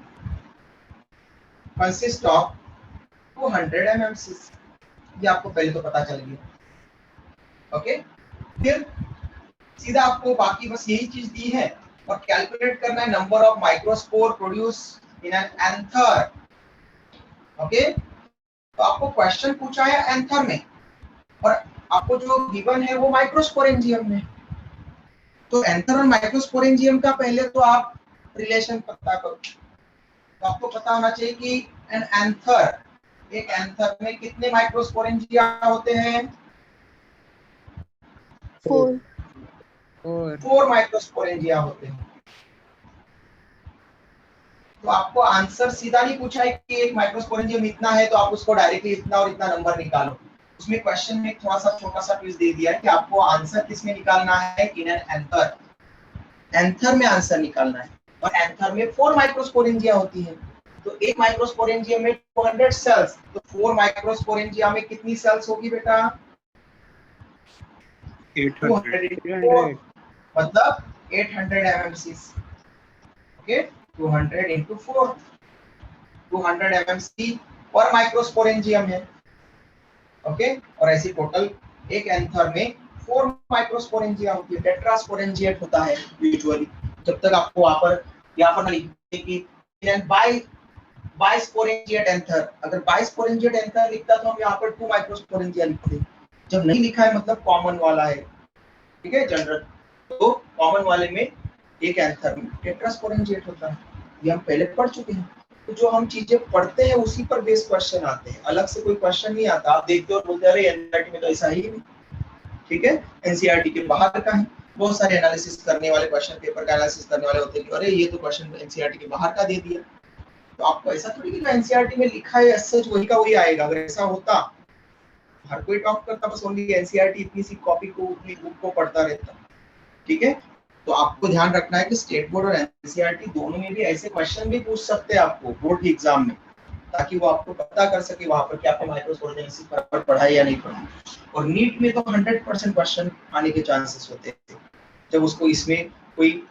consist of 200 MMC, ये आपको पहले तो पता चल गया। ओके, फिर सीधा आपको बाकी बस यही चीज दी है और कैलकुलेट करना है number of microspore produce in an anther. Okay, तो आपको क्वेश्चन पूछा है एंथर में और आपको जो गिवन है वो माइक्रोस्पोरेंजियम में। तो एंथर और माइक्रोस्पोरेंजियम का पहले तो आप रिलेशन पता करो। तो आपको पता होना चाहिए कि एन एंथर, एक एंथर में कितने माइक्रोस्पोरेंजिया होते हैं, 4 4 माइक्रोस्पोरेंजिया होते हैं। तो आपको आंसर सीधा नहीं पूछा है कि एक माइक्रोस्पोरेंजियम इतना है तो आप उसको डायरेक्टली इतना और इतना नंबर निकालो। उसमें क्वेश्चन में थोड़ा सा छोटा सा ट्विस्ट दे दिया है कि आपको आंसर किसमें निकालना है, इन एन एंथर, एंथर में आंसर निकालना है। और एंथर में 4 माइक्रोस्पोरेंजिया होती है। तो एक माइक्रोस्पोरेंजियम में 200 सेल्स, तो 4 माइक्रोस्पोरेंजिया में कितनी सेल्स होगी बेटा, 800 मतलब 800 एमएमसी। ओके, 200 into 4, 200 एमएमसी पर माइक्रोस्पोरेंजियम है। ओके, और ऐसी टोटल एक एंथर में 4 माइक्रोस्पोरेंजिया होती है। टेट्रास्पोरेंजिएट होता है यूजुअली, जब तक आपको वहां पर यहाँ पर लिखते कि बाइस्पोरेंजिएट एंथर, अगर बाइस्पोरेंजिएट एंथर लिखता तो हम यहाँ पर 2 माइक्रोस्पोरेंजिया लिखते। जब नहीं लिखा है मतलब कॉमन वाला है, ठीक है, जनरल, तो कॉमन वाले में एक एंथर में टेट्रास्पोरेंजिएट होता है। ये हम पहले पढ़ चुके हैं। तो जो हम चीजें पढ़ते हैं उसी पर बेस क्वेश्चन आते हैं, अलग से कोई क्वेश्चन नहीं आता। आप देखते हो बोलते अरे एनसीईआरटी में तो ऐसा ही नहीं, ठीक है, एनसीईआरटी के बाहर का है। बहुत सारे एनालिसिस करने वाले, क्वेश्चन पेपर का एनालिसिस करने वाले होते हैं कि अरे ये तो क्वेश्चन एनसीईआरटी के बाहर का दे दिया। तो आपको ऐसा थोड़ी कि एनसीईआरटी में लिखा है सच वही का वही आएगा। अगर ऐसा होता, हर कोई टॉप करता बस ओनली एनसीईआरटी इतनी सी कॉपी को, उतनी बुक को पढ़ता रहता, ठीक है। तो आपको ध्यान रखना है कि स्टेट बोर्ड और एनसीईआरटी दोनों में भी ऐसे क्वेश्चन भी पूछ सकते हैं आपको बोर्ड की एग्जाम में, ताकि वो आपको पता कर सके वहां पर कि आपने माइक्रोस्पोरेंजियम पर पढ़ा है या नहीं पढ़ा। और नीट में तो 100% क्वेश्चन आने के चांसेस होते हैं जब उसको इसमें कोई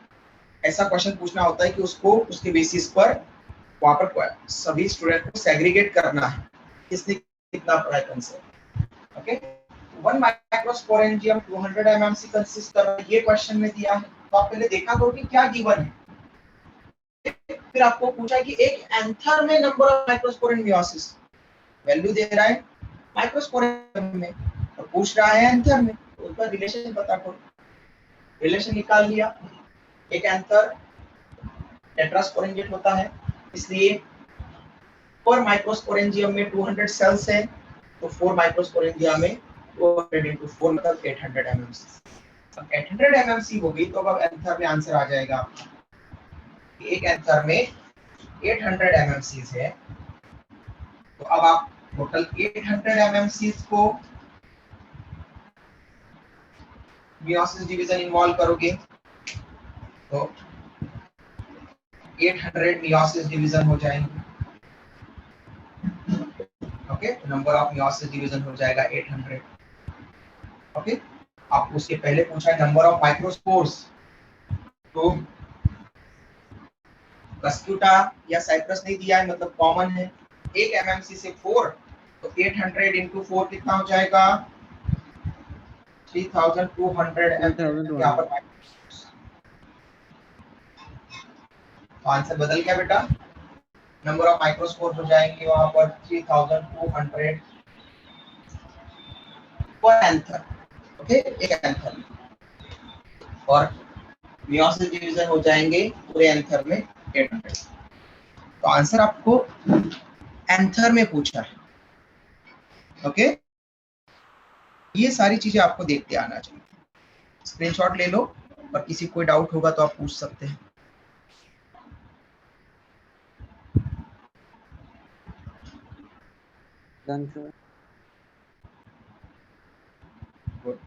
ऐसा क्वेश्चन पूछना होता है कि उसको उसके बेसिस पर वहां पर सभी स्टूडेंट को सेग्रीगेट करना है, किसने कितना पढ़ा है concept. Okay, okay, 1 microsporangium 200 mmc consist कर रहा है, ये क्वेश्चन में दिया है। तो आप पहले देखा करो कि क्या गिवन है, फिर आपको पूछा है कि एक एंथर में नंबर ऑफ माइक्रोस्पोरेंट मियोसिस, वैल्यू दे रहा है माइक्रोस्पोरेंट में और पूछ रहा है एंथर में, तो उसका रिलेशन पता करो। रिलेशन निकाल लिया, एक एंथर टेट्रास्पोरेंजियम होता है, इसलिए पर माइक्रोस्पोरेंजियम में 200 सेल्स हैं, तो 4 माइक्रोस्पोरेंजियम में 200 into 4 मतलब 800 mmc। अब 800 mmc हो गई तो अब एंथर में आंसर आ जाएगा आपका, एक एंथर में 800 mmc है। तो अब आप टोटल 800 mmc को मियोसिस डिवीजन इन्वॉल्व करोगे तो 800 मियोसिस डिवीजन हो जाएंगे। Okay, number of meiosis division हो जाएगा 800। ओके, आप उसके पहले पूछा है नंबर ऑफ माइक्रोस्पोर्स, तो कस्क्यूटा या साइप्रस नहीं दिया है, मतलब कॉमन है। 1 mmc से 4, तो 800 into 4 कितना हो जाएगा 3200 यहाँ पर आंसर बदल गया बेटा, नंबर ऑफ माइक्रोस्पोर्स हो जाएंगे वहां पर 3200 पर एंथर। ओके, एक एंथर में, और मियोसिस डिवीजन हो जाएंगे पूरे एंथर में 800। तो आंसर आपको एंथर में पूछा है। ओके, ये सारी चीजें आपको देखते आना चाहिए। स्क्रीनशॉट ले लो और किसी कोई डाउट होगा तो आप पूछ सकते हैं। Done, sir. Good.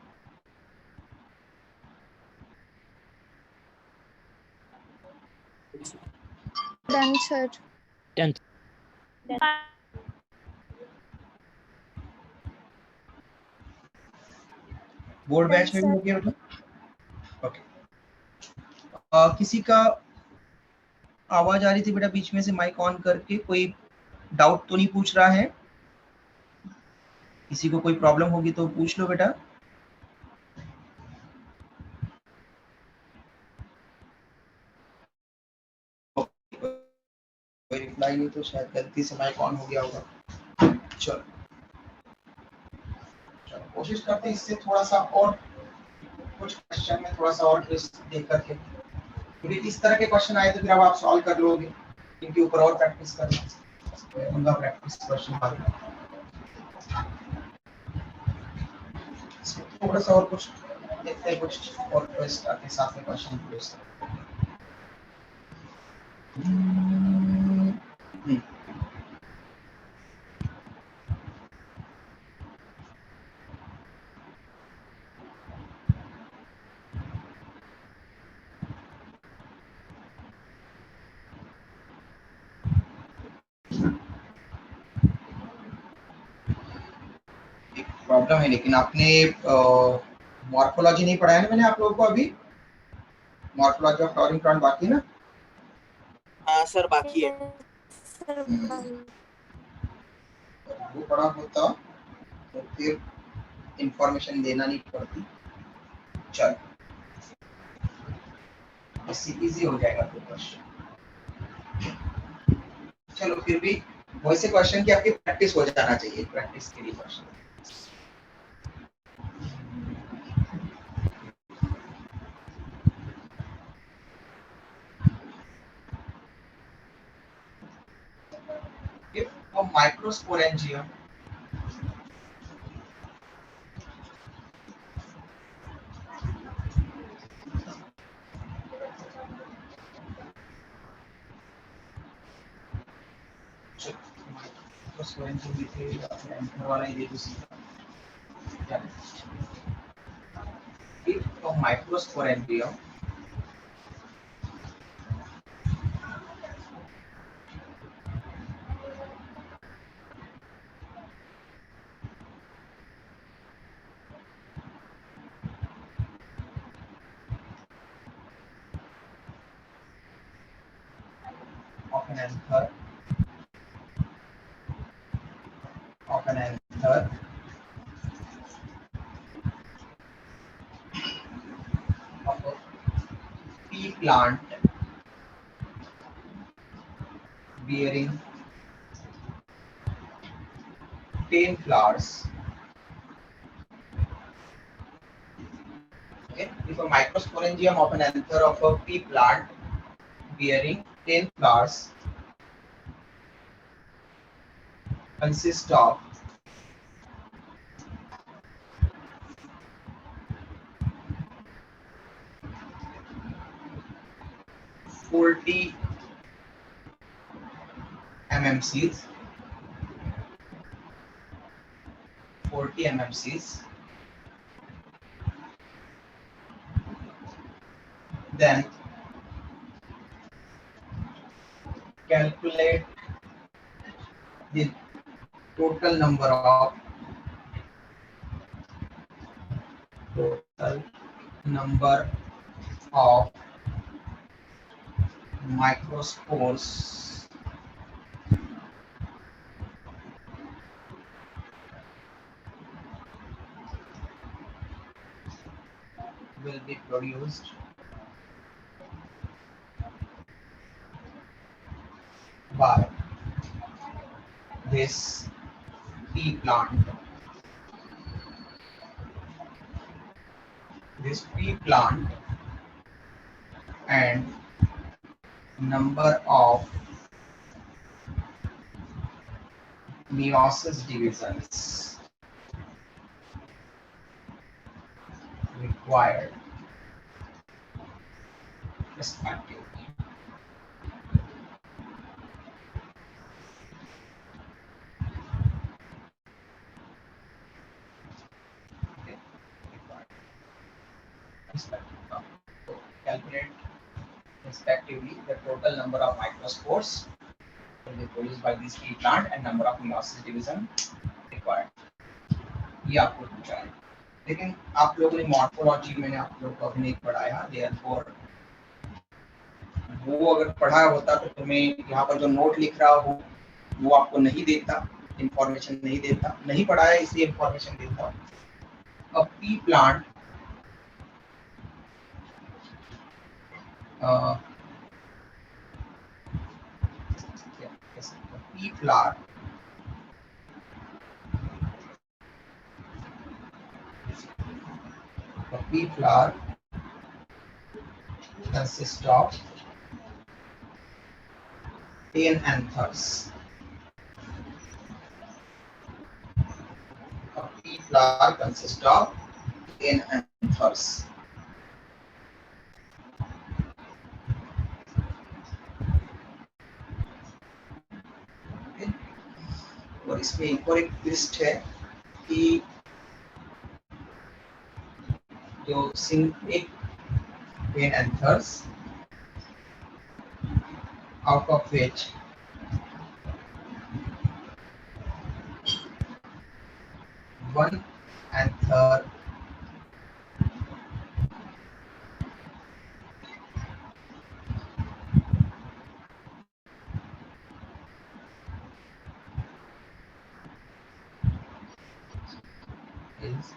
Done, sir. Done. Board Done, batch में भी sir. हो गया बेटा। ओके, किसी का आवाज आ रही थी बेटा बीच में से, माइक ऑन करके, कोई डाउट तो नहीं पूछ रहा है? किसी को कोई प्रॉब्लम होगी तो पूछ लो बेटा। कोई रिप्लाई नहीं तो शायद गलती से माइक ऑन हो गया होगा। चलो कोशिश करते हैं इससे थोड़ा सा और कुछ क्वेश्चन में थोड़ा सा और ट्विस्ट दे करके, क्योंकि इस तरह के क्वेश्चन आए तो फिर अब आप सॉल्व कर लोगे, इनके ऊपर और प्रैक्टिस करना, उनका प्रैक्टिस क्वेश्चन बाद में। थोड़ा सा और कुछ देखते हैं, कुछ और ट्विस्ट आके साथ में क्वेश्चन ट्विस्ट। प्रॉब्लम है, लेकिन आपने मॉर्फोलॉजी नहीं पढ़ाया ना मैंने आप लोगों को अभी? मॉर्फोलॉजी ऑफ फ्लावरिंग प्लांट बाकी है ना? हाँ सर बाकी है। वो पढ़ा होता तो फिर इंफॉर्मेशन देना नहीं पड़ती। चलो इससे इजी हो जाएगा फिर क्वेश्चन। चलो फिर भी वैसे क्वेश्चन की आपकी प्रैक्टिस हो जाना चाहिए, प्रैक्टिस के लिए question. If a microsporangium microsporangium भी थे, एंथर वाला ही दे दो सीधा। If a microsporangium of an anther plant bearing 10 flowers. Okay, if a microsporangium of an anther of a pea plant bearing 10 flowers consists of 40 mmcs, 40 mmcs, then calculate the total number of microspores will be produced by this pea plant. This pea plant and number of meiosis divisions required respectively. Okay. Respectively. So calculate respectively the total number of microspores will be produced by this pea plant and number of meiosis division required. ये आपको पूछा है, लेकिन आप लोगों ने morphology मैंने आप लोगों को अभी नहीं पढ़ाया, देयरफॉर वो अगर पढ़ा होता तो तुम्हें यहाँ पर जो नोट लिख रहा हो वो आपको नहीं देता, इंफॉर्मेशन नहीं देता, नहीं पढ़ाया इसलिए इंफॉर्मेशन देता. A pea plant pea flower consists of 10 anthers. A pea flower consists of 10 anthers. Okay. और इसमें एक और एक ट्विस्ट है कि जो एक 10 anthers out of which one anther is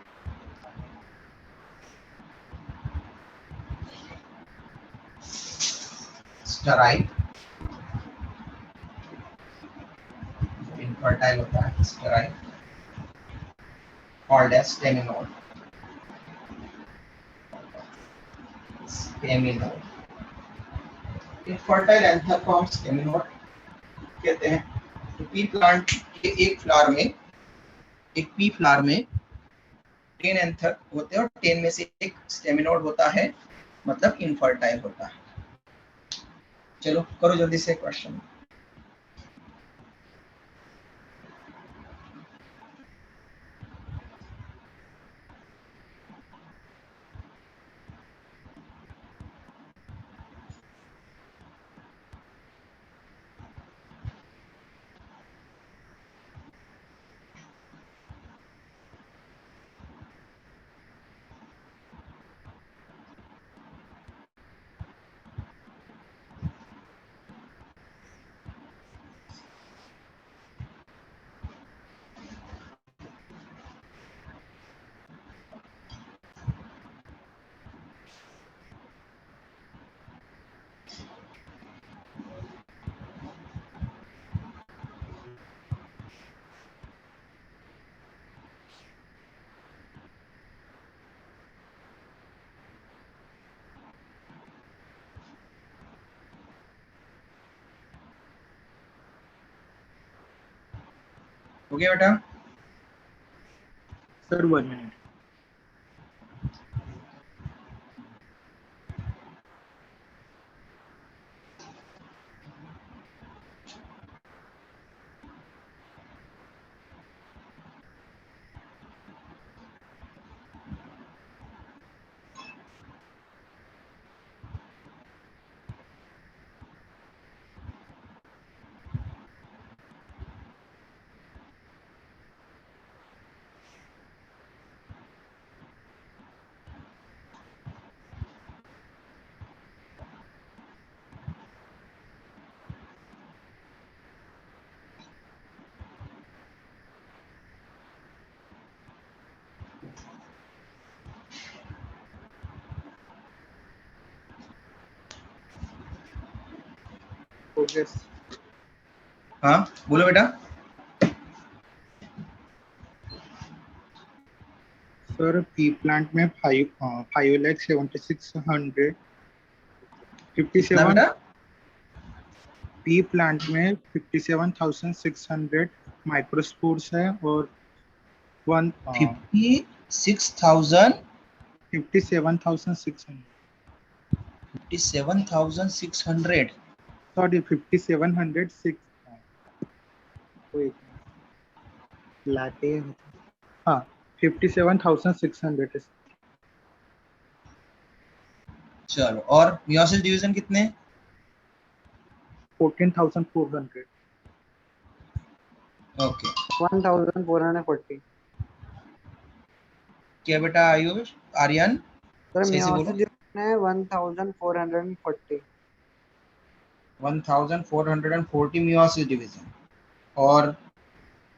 sterile, infertile होता है, sterile, called as staminode. Staminode. Infertile anther को हम staminode कहते हैं. तो पी प्लांट के एक फ्लावर में 10 एंथर होते हैं और 10 में से एक स्टेमिनोड होता है, मतलब इनफर्टाइल होता है. चलो करो जल्दी से क्वेश्चन. हो गया बेटा? Sir 1 minute. Okay. हाँ बोलो बेटा। सर पी प्लांट में 5,76,100 कितना 57 बेटा? पी प्लांट में 57,600 माइक्रोस्पोर्स है और 56,000 57,600 57,600 सॉरी 5,706 लाते हाँ 57,600 चलो, और मियोसिस डिवीजन कितने? 14,400 ओके 1440. क्या बेटा आयुष? आर्यन सर सही से बोलो। मियोसिस डिवीजन है 1440. 1440 मियोसिस डिवीजन। और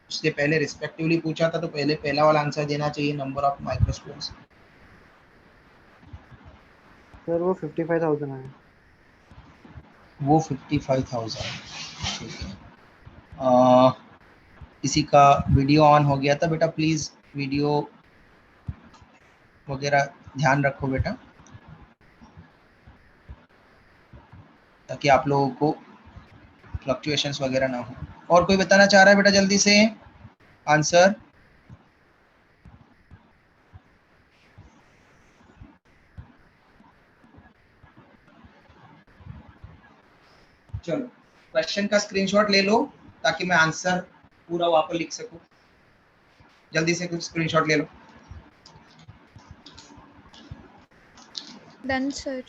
उसके पहले रिस्पेक्टिवली पूछा था तो पहले पहला वाला आंसर देना चाहिए, नंबर ऑफ माइक्रोस्पोर्स। सर वो 55,000 है. वो 55,000। ठीक है। किसी का वीडियो ऑन हो गया था बेटा, प्लीज वीडियो वगैरह ध्यान रखो बेटा, ताकि आप लोगों को फ्लक्चुएशंस वगैरह ना हो। और कोई बताना चाह रहा है बेटा जल्दी से आंसर? चलो क्वेश्चन का स्क्रीनशॉट ले लो ताकि मैं आंसर पूरा वहां पर लिख सकूं। जल्दी से कुछ स्क्रीनशॉट ले लो। Done, sir.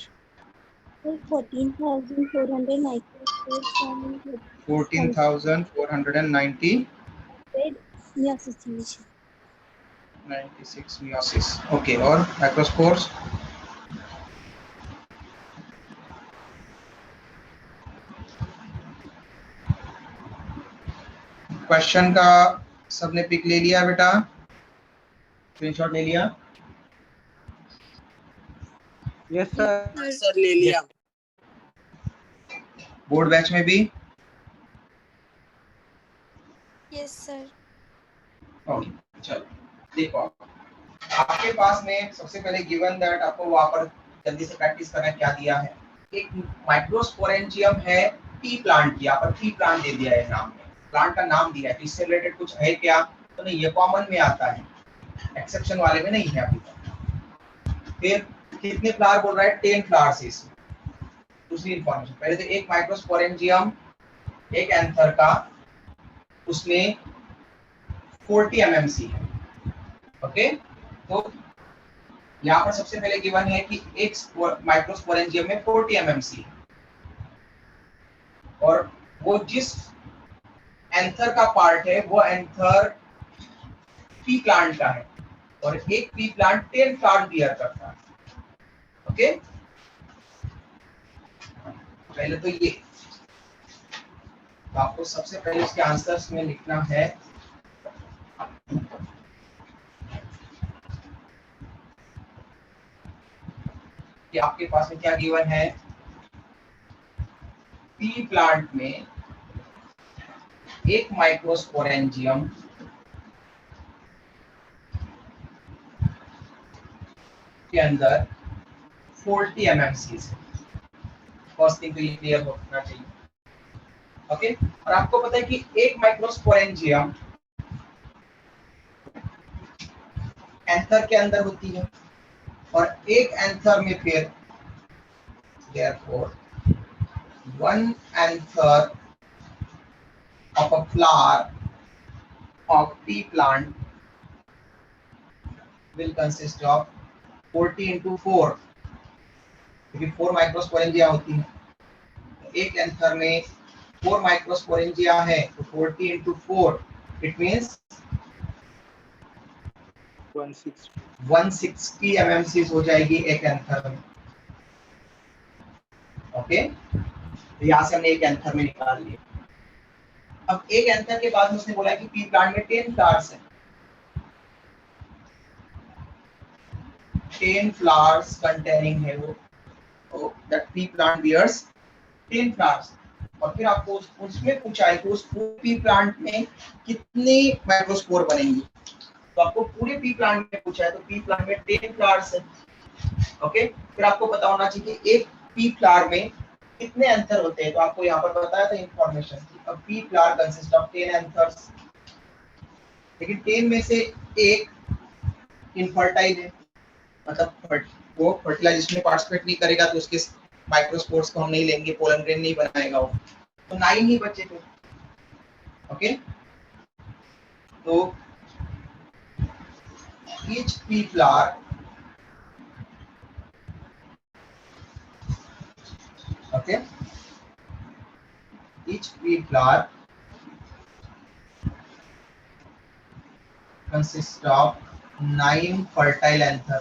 14,400 microspores and 14,490 meiosis division. 96 meiosis। Okay, और माइक्रोस्पोर्स? क्वेश्चन का सबने पिक ले लिया बेटा? स्क्रीनशॉट ले लिया? Yes sir. सर ले लिया। बोर्ड बैच में भी? Yes, sir. ओके चलो देखो, आपके पास में सबसे पहले गिवन दैट आपको वहां पर जल्दी से प्रैक्टिस करना क्या दिया है। एक माइक्रोस्पोरेंजियम है टी प्लांट की, यहाँ पर टी प्लांट दे दिया है नाम में, प्लांट का नाम दिया है। इससे रिलेटेड कुछ है क्या? तो नहीं, ये कॉमन में आता है, एक्सेप्शन वाले में नहीं है अभी तक। फिर कितने फ्लावर बोल रहा है? 10 फ्लावर्स है इसमें। दूसरी इंफॉर्मेशन, पहले तो एक माइक्रोस्पोरेंजियम, एक एंथर का, उसमें 40 mmc है। ओके, तो यहाँ पर सबसे पहले गिवन है कि एक माइक्रोस्पोरेंजियम में 40 mmc है, और वो जिस एंथर का पार्ट है वो एंथर पी प्लांट का है, और एक पी प्लांट 10 फ्लावर बियर करता है। ओके, पहले तो ये तो आपको सबसे पहले इसके आंसर्स में लिखना है कि आपके पास में क्या गिवन है। पी प्लांट में एक माइक्रोस्पोरेंजियम के अंदर 40 mmc है। फर्स्ट थिंग तो ये क्लियर होना चाहिए। ओके, और आपको पता है कि एक माइक्रोस्पोरेंजियम एंथर के अंदर होती है और एक एंथर में फिर therefore one anther of a flower of pea plant will consist of 40 into 4 क्योंकि 4 माइक्रोस्पोरेंजिया होती है। एक एंथर में 4 माइक्रोस्पोरेंजिया है तो 40 into 4 इट मींस 160 mmc हो जाएगी एक एंथर में। ओके, तो यहाँ से हमने एक एंथर में निकाल लिया। अब एक एंथर के बाद उसने बोला कि पी प्लांट में 10 फ्लावर्स हैं, 10 फ्लावर्स कंटेनिंग है वो, तो that pea plant bears 10 flowers. और फिर आपको उसमें पूछा है कि उस पी प्लांट में कितने माइक्रोस्पोर बनेंगे, तो आपको पूरे पी प्लांट में पूछा है तो पी प्लांट में 10 फ्लावर्स है। ओके, फिर आपको पता होना चाहिए कि एक पी फ्लावर में कितने एंथर होते हैं, तो आपको यहाँ पर बताया था इंफॉर्मेशन कि a pea flower consist of 10 anthers, लेकिन 10 में से एक इनफर्टाइल है, मतलब वो फर्टिलाइजेशन में पार्टिसिपेट नहीं करेगा तो उसके माइक्रोस्पोर्स को हम नहीं लेंगे, पोलन ग्रेन नहीं बनाएगा वो, तो 9 ही बचे थे। ओके, तो each pea flower okay, each pea flower consists of 9 fertile anther.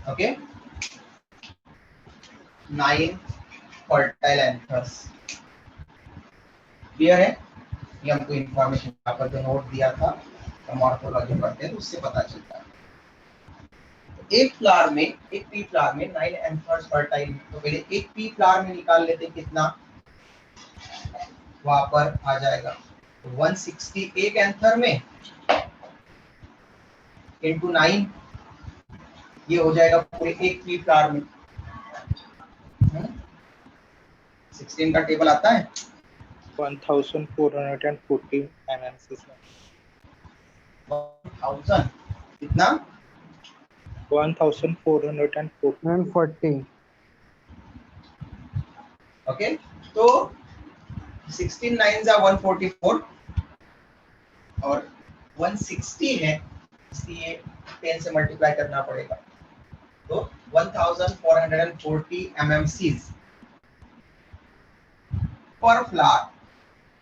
Okay, 9 fertile anthers. Clear है? ये हमको इंफॉर्मेशन यहाँ पर जो नोट दिया था मॉर्फोलॉजी पढ़ते हैं तो उससे पता चलता है। एक फ्लावर में, एक पी फ्लावर में 9 एंथर्स फर्टाइल, तो पहले एक पी फ्लावर में निकाल लेते कितना, वहां पर आ जाएगा 160 एक एंथर में इंटू 9, ये हो जाएगा पूरे एक पी फ्लावर में। 16 का टेबल आता है 1440 mmc। 1000 कितना 1440। ओके, तो 16 9s are 144 और 160 है इसलिए 10 से मल्टीप्लाई करना पड़ेगा, तो 1440 mmcs पर फ्लावर,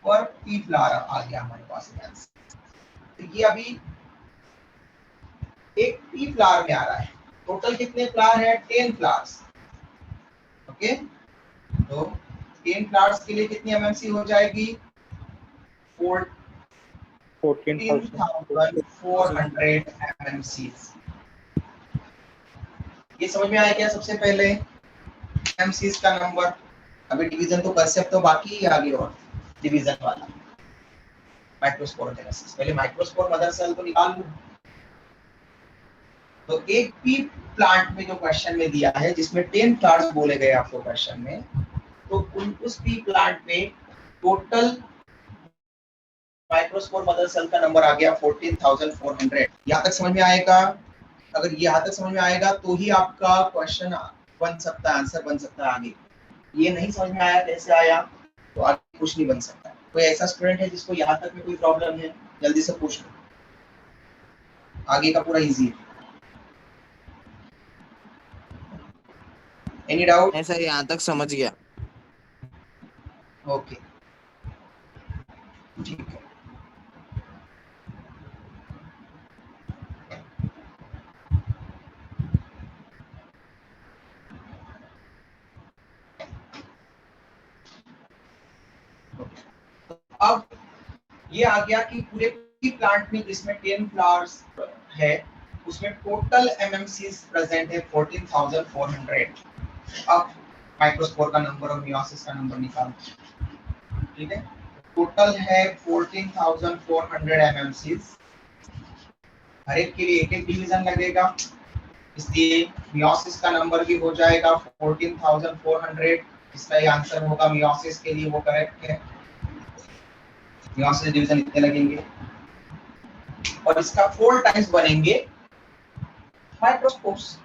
पर पी फ्लावर आ गया हमारे पास आंसर। तो ये अभी एक पी फ्लावर में आ रहा है, टोटल कितने फ्लावर है 10 फ्लावर्स। ओके, तो 10 फ्लावर्स के लिए कितनी एमएमसी हो जाएगी 14,400 एमएमसीज। ये समझ में आया क्या? सबसे पहले एमएमसीज का नंबर, अभी डिवीजन तो कर सकते हो, बाकी ही आगे और डिवीजन वाला माइक्रोस्पोरोजेनेसिस। पहले माइक्रोस्पोर मदर सेल को निकाल लो। तो एक पी प्लांट में जो क्वेश्चन में दिया है जिसमें 10 फ्लावर्स बोले गए आपको क्वेश्चन में, तो उस पी प्लांट में टोटल माइक्रोस्पोर मदर सेल का नंबर आ गया 14,400। यहाँ तक समझ में आएगा? अगर यहाँ तक समझ में आएगा तो ही आपका क्वेश्चन बन सकता है, आंसर बन सकता है आगे। ये नहीं समझ में आया कैसे आया तो आगे कुछ नहीं बन सकता। कोई ऐसा स्टूडेंट है जिसको यहाँ तक में कोई प्रॉब्लम है, जल्दी से पूछ लो, आगे का पूरा इजी है। Any doubt? सर यहाँ तक समझ गया। ओके, ठीक है। अब ये आ गया कि पूरे प्लांट में जिसमें 10 फ्लावर्स है उसमें टोटल एमएमसीज प्रेजेंट है 14,400। अब माइक्रोस्पोर का नंबर और मियोसिस का नंबर निकालो। ठीक है, टोटल है 14,400 एमएमसीज। हर एक के लिए एक एक डिवीजन लगेगा, इसलिए मियोसिस का नंबर भी हो जाएगा 14,400। इसका ये आंसर होगा मियोसिस के लिए, वो करेक्ट है। मियोसिस डिवीजन इतने लगेंगे। और इसका 4 टाइम्स बनेंगे माइक्रोस्कोप्स।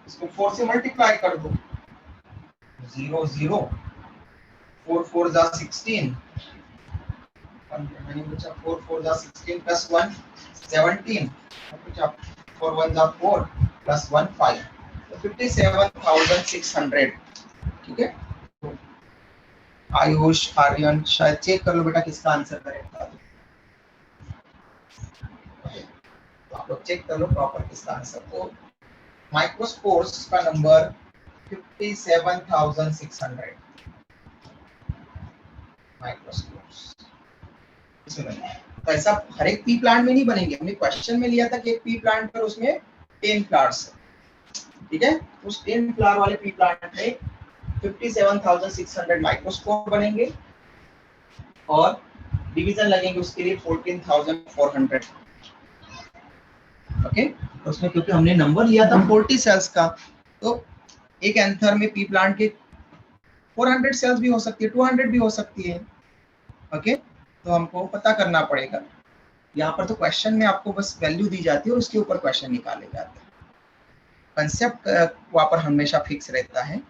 इसको 4 से मल्टीप्लाई कर दो, 0 0 4 4 जा 16, 4 4 जा 16 प्लस 1 17, 4 1 जा 4 प्लस 1 5, तो 57,600। ठीक है, आयुष आर्यन शायद चेक कर लो बेटा किसका आंसर करेक्ट था। तो आप लोग चेक कर लो प्रॉपर किसका आंसर। तो माइक्रोस्पोर्स का नंबर 57,600 माइक्रोस्पोर्स। तो ऐसा हर एक पी प्लांट में नहीं बनेंगे, हमने क्वेश्चन में लिया था कि एक पी प्लांट पर उसमें 10 फ्लावर्स है। ठीक है, उस 10 फ्लावर वाले पी प्लांट में 57,600 माइक्रोस्कोप बनेंगे और डिवीजन लगेंगे उसके लिए 14,400। ओके, तो उसमें क्योंकि हमने नंबर लिया था 40 सेल्स का, तो एक एंथर में पी प्लांट के 400 सेल्स भी हो सकती है, 200 भी हो सकती है। ओके, तो हमको पता करना पड़ेगा। यहाँ पर तो क्वेश्चन में आपको बस वैल्यू दी जाती है और उसके ऊपर क्वेश्चन निकाले जाते हैं। कंसेप्ट वहाँ पर हमेशा फिक्स रहता है,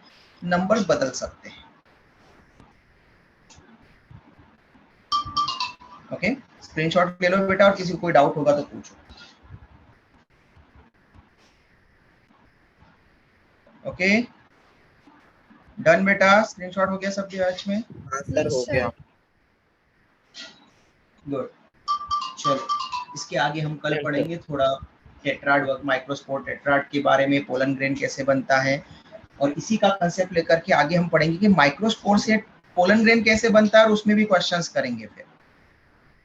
नंबर्स बदल सकते हैं। ओके, स्क्रीनशॉट ले लो बेटा और किसी को कोई डाउट होगा तो पूछो। ओके, डन बेटा, स्क्रीनशॉट हो गया सबके बैच में? सर हो गया। गुड, चलो इसके आगे हम कल पढ़ेंगे थोड़ा टेट्राड वर्क, माइक्रोस्पोर टेट्राड के बारे में, पोलन ग्रेन कैसे बनता है, और इसी का कंसेप्ट लेकर के आगे हम पढ़ेंगे कि माइक्रोस्पोर से पोलन ग्रेन कैसे बनता है और उसमें भी क्वेश्चंस करेंगे फिर।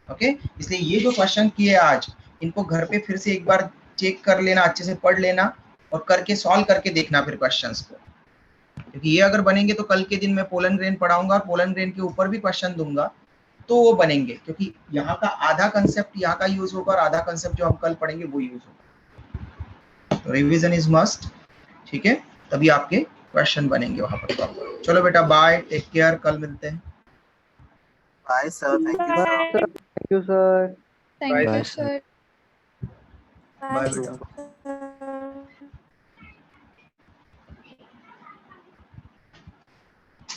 ओके, इसलिए ये जो क्वेश्चन किए आज, इनको घर पे फिर से एक बार चेक कर लेना, अच्छे से पढ़ लेना और करके सॉल्व करके देखना फिर क्वेश्चंस को, क्योंकि ये अगर बनेंगे तो कल के दिन मैं पोलन ग्रेन पढ़ाऊंगा और पोलन ग्रेन के ऊपर भी क्वेश्चन दूंगा, तो वो बनेंगे, क्योंकि यहाँ का आधा कंसेप्ट यहाँ का यूज होगा और आधा कंसेप्ट जो हम कल पढ़ेंगे वो यूज होगा। तो रिवीजन इज मस्ट। ठीक है, तभी आपके क्वेश्चन बनेंगे वहां पर। चलो बेटा बाय, टेक केयर, कल मिलते हैं। Bye sir, thank you sir. Thank you sir. Thank Bye, you, sir. sir. Bye Bye. बेटा।